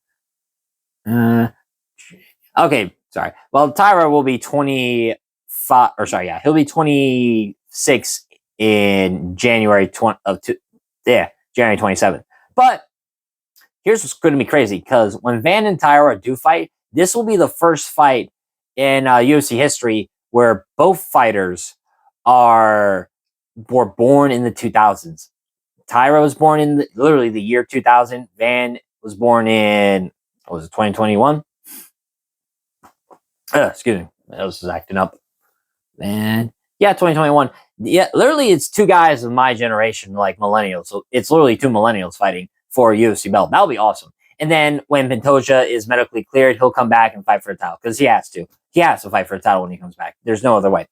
S1: Okay, sorry. Well, Tyra will be 25, or sorry, yeah, he'll be 26 in January January 27th. But here's what's going to be crazy, because when Van and Tyra do fight, this will be the first fight in UFC history where both fighters were born in the 2000s. Tyra was born in literally the year 2000. Van was born in, what was it, 2021? Excuse me. I was acting up. Man. Yeah, 2021. Yeah, literally it's two guys of my generation, like millennials. So it's literally two millennials fighting for a UFC belt. That'll be awesome. And then when Pantoja is medically cleared, he'll come back and fight for a title, because he has to. He has to fight for a title when he comes back. There's no other way.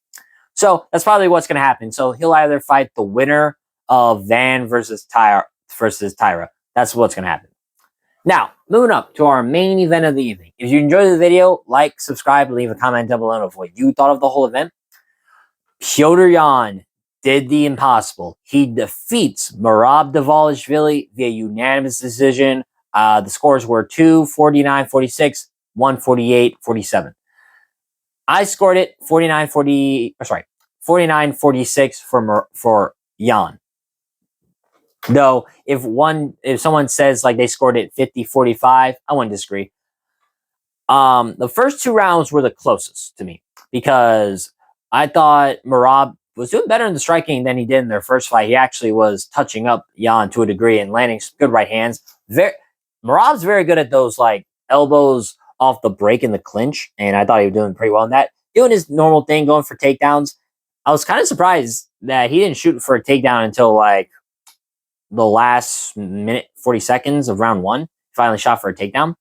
S1: So that's probably what's going to happen. So he'll either fight the winner of Van versus Tyra. That's what's going to happen. Now, moving up to our main event of the evening. If you enjoyed the video, like, subscribe, leave a comment down below of what you thought of the whole event. Petr Yan did the impossible. He defeats Merab Dvalishvili via unanimous decision. The scores were 2-49-46, 1-48-47. I scored it 49-46 for Yan. Though, if someone says like they scored it 50-45, I wouldn't disagree. The first two rounds were the closest to me, because I thought Merab was doing better in the striking than he did in their first fight. He actually was touching up Yan to a degree and landing some good right hands. Merab's very good at those like elbows off the break in the clinch, and I thought he was doing pretty well in that. Doing his normal thing, going for takedowns. I was kind of surprised that he didn't shoot for a takedown until like the last minute 40 seconds of round one. He finally shot for a takedown.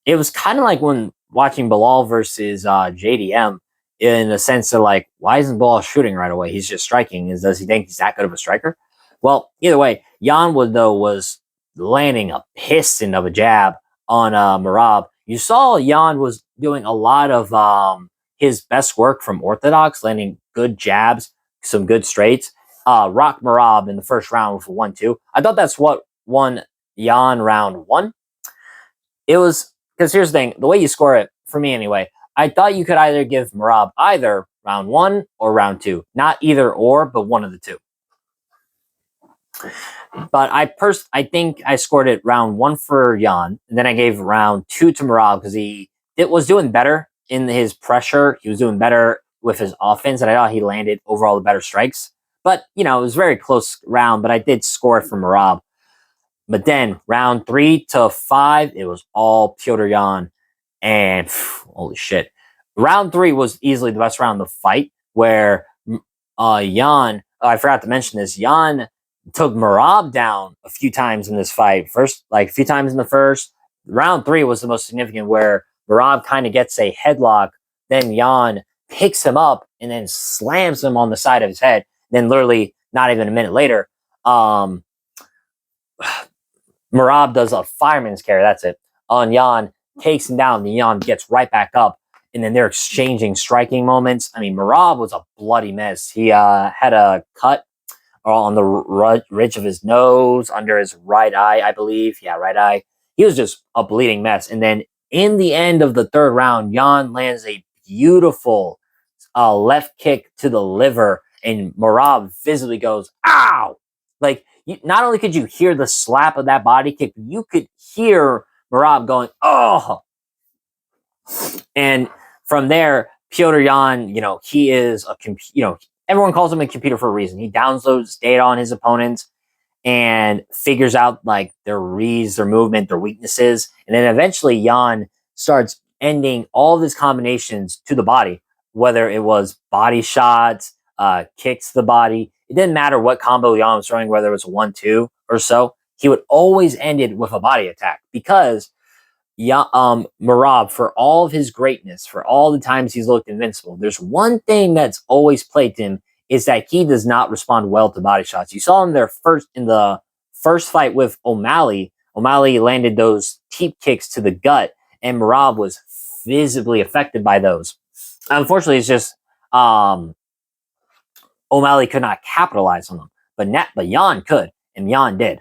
S1: It was kind of like when watching Bilal versus JDM, in a sense of like, why isn't Bilal shooting right away? He's just striking. Does he think he's that good of a striker? Well, either way, Yan was landing a piston of a jab on Merab. You saw Yan was doing a lot of his best work from orthodox, landing good jabs, some good straights. Rock Merab in the first round with a 1-2. I thought that's what won Yan round one. It was, because here's the thing, the way you score it, for me anyway, I thought you could either give Merab either round one or round two. Not either or, but one of the two. But I think I scored it round one for Yan, and then I gave round two to Merab, because it was doing better in his pressure. He was doing better with his offense, and I thought he landed overall the better strikes. But, it was a very close round, but I did score it for Merab. But then, round 3-5, it was all Petr Yan. And, holy shit. Round 3 was easily the best round of the fight, where Yan, I forgot to mention this, Yan took Merab down a few times in this fight. First, like a few times in the first. Round 3 was the most significant, where Merab kind of gets a headlock, then Yan picks him up and then slams him on the side of his head. Then literally not even a minute later, Merab does a fireman's carry, that's it, on Yan, takes him down, and Yan gets right back up, and then they're exchanging striking moments. I mean, Merab was a bloody mess. He had a cut on the ridge of his nose, under his right eye, I believe. Yeah, right eye. He was just a bleeding mess. And then in the end of the third round, Yan lands a beautiful left kick to the liver, and Merab visibly goes, ow! Like, not only could you hear the slap of that body kick, you could hear Merab going, oh! And from there, Petr Yan, he is everyone calls him a computer for a reason. He downloads data on his opponents and figures out like their reads, their movement, their weaknesses. And then eventually Yan starts ending all of his combinations to the body, whether it was body shots, kicks to the body. It didn't matter what combo Yan was throwing, whether it was a 1-2 or so. He would always end it with a body attack because Merab, for all of his greatness, for all the times he's looked invincible, there's one thing that's always plagued him is that he does not respond well to body shots. You saw him in the first fight with O'Malley. O'Malley landed those teep kicks to the gut, and Merab was visibly affected by those. Unfortunately, it's just O'Malley could not capitalize on them, but Yan could, and Yan did.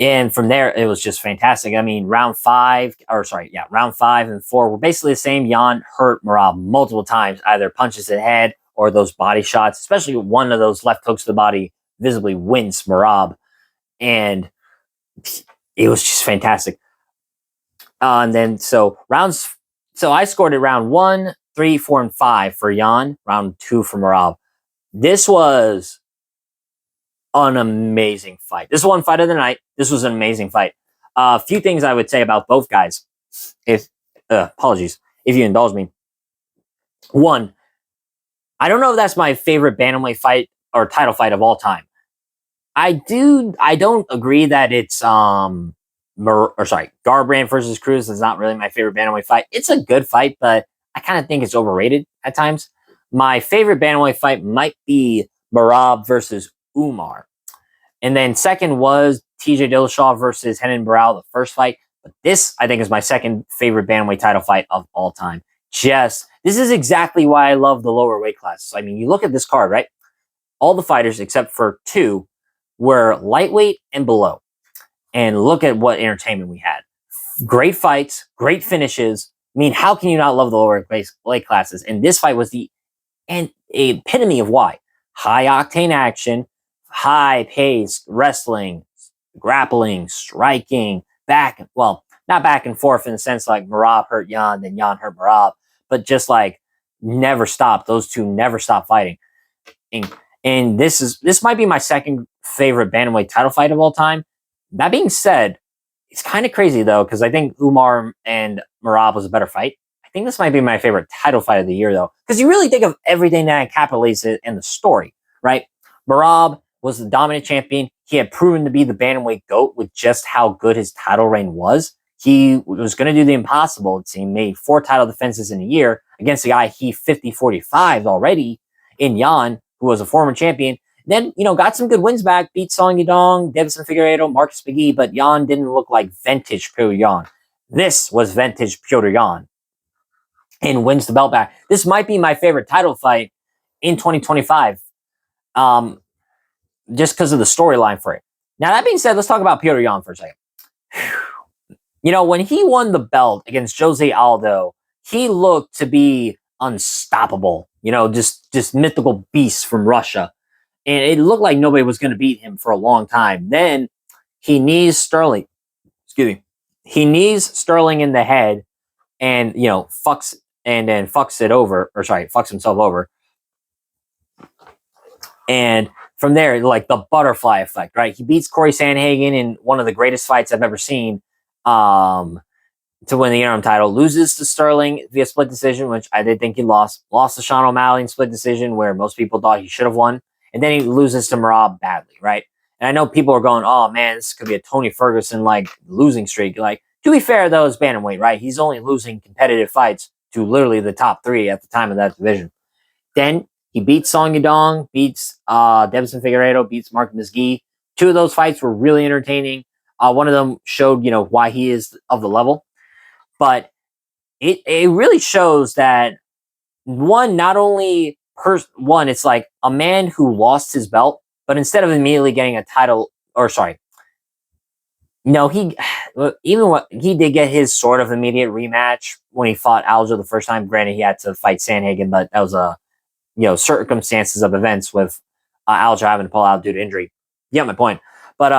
S1: And from there, it was just fantastic. I mean, round 5 and 4 were basically the same. Yan hurt Merab multiple times, either punches to the head or those body shots, especially one of those left hooks to the body visibly winced Merab. And it was just fantastic. And then, so I scored it round 1, 3, 4, and 5 for Yan, round 2 for Merab. This was an amazing fight. This is one fight of the night. This was an amazing fight. A few things I would say about both guys. Apologies if you indulge me. One, I don't know if that's my favorite bantamweight fight or title fight of all time. I don't agree that it's Garbrandt versus Cruz is not really my favorite bantamweight fight. It's a good fight, but I kind of think it's overrated at times. My favorite bantamweight fight might be Merab versus Umar. And then second was TJ Dillashaw versus Renan Barão, the first fight. But this, I think, is my second favorite bantamweight title fight of all time. This is exactly why I love the lower weight classes. I mean, you look at this card, right? All the fighters, except for 2, were lightweight and below. And look at what entertainment we had. Great fights, great finishes. I mean, how can you not love the lower weight classes? And this fight was the epitome of why. High octane action, high pace wrestling, grappling, striking, not back and forth in the sense like Merab hurt Yan, then Yan hurt Merab, but just like never stopped. Those two never stopped fighting. And this might be my second favorite bantamweight title fight of all time. That being said, it's kind of crazy though, because I think Umar and Merab was a better fight. I think this might be my favorite title fight of the year though, because you really think of everything that encapsulates it in the story, right? Merab was the dominant champion. He had proven to be the bantamweight GOAT with just how good his title reign was. He was going to do the impossible. He made 4 title defenses in a year against a guy he 50-45 already in Yan, who was a former champion. Then, got some good wins back, beat Song Yadong, Deiveson Figueiredo, Marcus McGee, but Yan didn't look like vintage Petr Yan. This was vintage Petr Yan and wins the belt back. This might be my favorite title fight in 2025, just because of the storyline for it. Now, that being said, let's talk about Petr Yan for a second. When he won the belt against Jose Aldo, he looked to be unstoppable, just mythical beast from Russia. And it looked like nobody was going to beat him for a long time. Then he knees Sterling. He knees Sterling in the head and, fucks himself over. And from there, like the butterfly effect, right? He beats Corey Sandhagen in one of the greatest fights I've ever seen to win the interim title. Loses to Sterling via split decision, which I did think he lost. Lost to Sean O'Malley in split decision, where most people thought he should have won. And then he loses to Merab badly, right? And I know people are going, oh man, this could be a Tony Ferguson losing streak. Like, to be fair though, it's bantamweight, right? He's only losing competitive fights to literally the top 3 at the time of that division. Then he beats Song Yadong, beats Deiveson Figueiredo, beats Marcus McGee. 2 of those fights were really entertaining. One of them showed, why he is of the level. But it really shows that it's like a man who lost his belt, but instead of immediately getting a title, he did get his sort of immediate rematch when he fought Aljo the first time. Granted, he had to fight Sandhagen, but that was circumstances of events with Aljo having to pull out due to injury. You get my point. But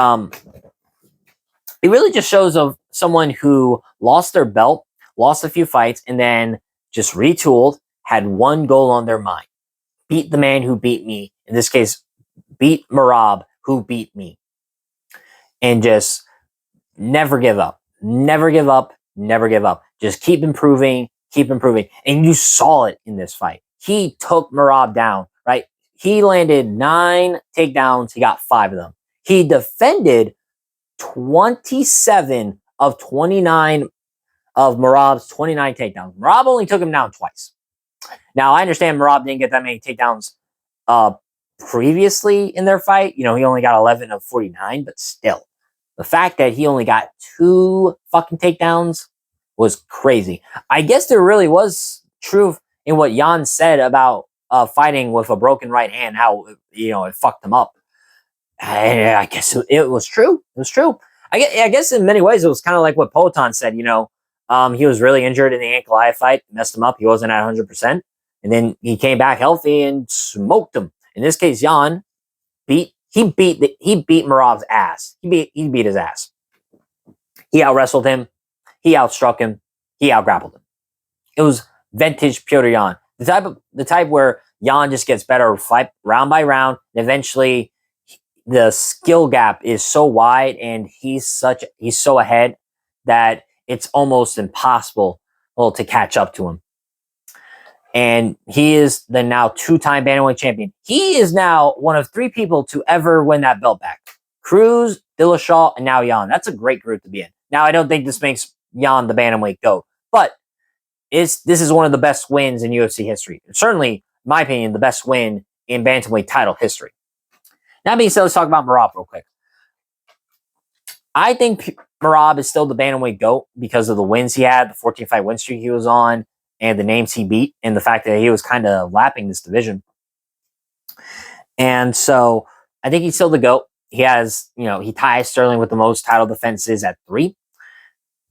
S1: it really just shows of someone who lost their belt, lost a few fights, and then just retooled, had one goal on their mind. Beat the man who beat me. In this case, beat Merab, who beat me. And just never give up. Never give up. Never give up. just keep improving, and you saw it in this fight. He took Merab down, right? He landed 9 takedowns. He got 5 of them. He defended 27 of 29 of Merab's 29 takedowns. Merab only took him down twice. Now, I understand Merab didn't get that many takedowns previously in their fight. You know, he only got 11 of 49, but still. The fact that he only got 2 fucking takedowns was crazy. I guess there really was truth in what Yan said about fighting with a broken right hand, how, you know, it fucked him up. I guess it was true. It was true. I guess in many ways it was kind of like what Poatan said, you know. He was really injured in the ankle eye fight, messed him up. He wasn't at 100%. And then he came back healthy and smoked him. In this case, Yan beat Merab's ass. He beat his ass. He out wrestled him. He outstruck him. He out grappled him. It was vintage Petr Yan. The type where Yan just gets better fight round by round, and eventually the skill gap is so wide and he's so ahead that it's almost impossible to catch up to him. And he is the now 2-time bantamweight champion. He is now one of 3 people to ever win that belt back. Cruz, Dillashaw, and now Yan. That's a great group to be in. Now, I don't think this makes Yan the bantamweight GOAT, but this is one of the best wins in UFC history. Certainly, in my opinion, the best win in bantamweight title history. That being said, let's talk about Merab real quick. I think Merab is still the bantamweight GOAT because of the wins he had, the 14-fight win streak he was on, and the names he beat, and the fact that he was kind of lapping this division. And so I think he's still the GOAT. He has, you know, he ties Sterling with the most title defenses at 3.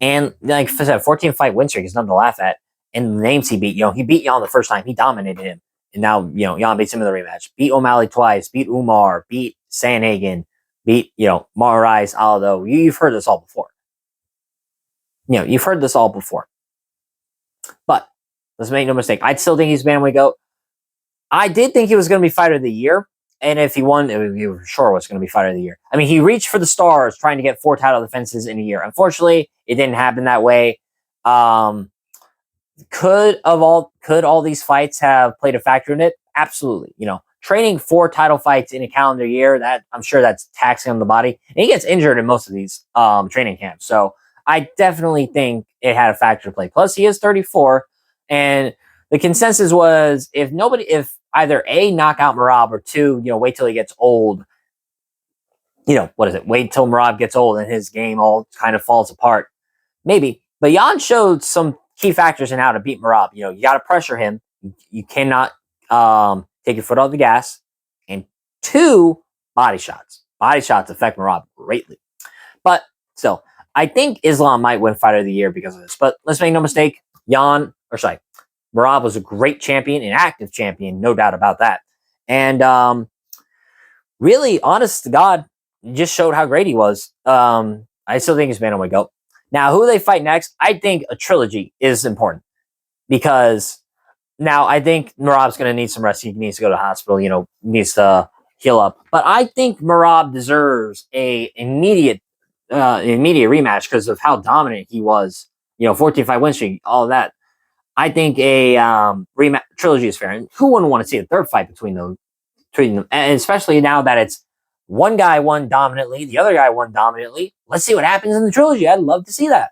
S1: And like I said, 14-fight win streak is nothing to laugh at. And the names he beat, you know, he beat Yan the first time. He dominated him. And now, you know, Yan beats him in the rematch. Beat O'Malley twice. Beat Umar. Beat Sandhagen. Beat, you know, Marais, Aldo. You've heard this all before. You know, you've heard this all before. But let's make no mistake. I still think he's bantamweight GOAT. I did think he was going to be fighter of the year. And if he won, you were sure was going to be fighter of the year. I mean, he reached for the stars trying to get 4 title defenses in a year. Unfortunately, it didn't happen that way. Could all these fights have played a factor in it? Absolutely. You know, training 4 title fights in a calendar year, that I'm sure that's taxing on the body. And he gets injured in most of these training camps. So I definitely think it had a factor to play. Plus, he is 34, and the consensus was if either A, knock out Merab, or 2, you know, wait till he gets old. You know, what is it? Wait till Merab gets old and his game all kind of falls apart. Maybe. But Yan showed some key factors in how to beat Merab. You know, you got to pressure him. You cannot take your foot off the gas. And 2, body shots. Body shots affect Merab greatly. But still, I think Islam might win fighter of the year because of this. But let's make no mistake. Merab was a great champion, an active champion, no doubt about that. And really, honest to God, just showed how great he was. I still think he's bantamweight GOAT. Now, who they fight next, I think a trilogy is important. Because now I think Merab's going to need some rest. He needs to go to the hospital, you know, needs to heal up. But I think Merab deserves an immediate rematch because of how dominant he was. You know, 14-fight win streak, all of that. I think a rematch trilogy is fair. And who wouldn't want to see a 3rd fight between them? And especially now that it's one guy won dominantly, the other guy won dominantly. Let's see what happens in the trilogy. I'd love to see that.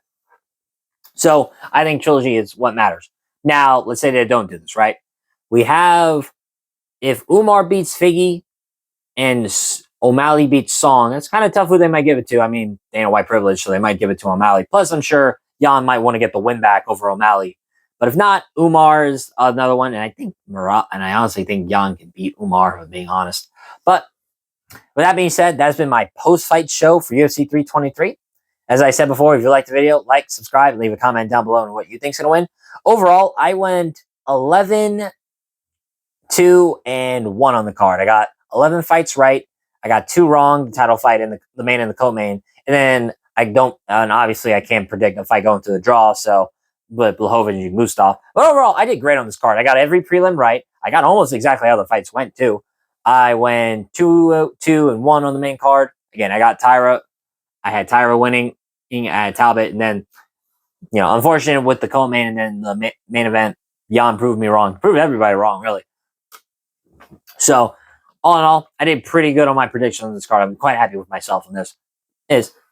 S1: So I think trilogy is what matters. Now, let's say they don't do this, right? We have, if Umar beats Figgy and O'Malley beats Song, that's kind of tough who they might give it to. I mean, Dana White privilege, so they might give it to O'Malley. Plus, I'm sure Yan might want to get the win back over O'Malley. But if not, Umar is another one. And I think I honestly think Yan can beat Umar, if being honest. But with that being said, that's been my post-fight show for UFC 323. As I said before, if you liked the video, like, subscribe, leave a comment down below on what you think's going to win. Overall, I went 11, 2, and 1 on the card. I got 11 fights right. I got 2 wrong, the title fight and the main and the co-main. And then and obviously I can't predict a fight going to the draw, so but Blachowicz and Gustaf. But overall, I did great on this card. I got every prelim right. I got almost exactly how the fights went, too. I went 2, 2, and 1 on the main card. Again, I got Tyra. I had Tyra winning at Talbot, and then You know, unfortunate with the co-main and then the main event, Yan proved me wrong. Proved everybody wrong, really. So, all in all, I did pretty good on my prediction on this card. I'm quite happy with myself on this.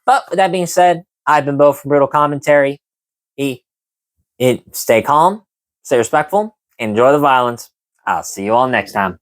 S1: But with that being said, I've been Bo from Brutal Commentary. Stay calm, stay respectful, enjoy the violence. I'll see you all next time.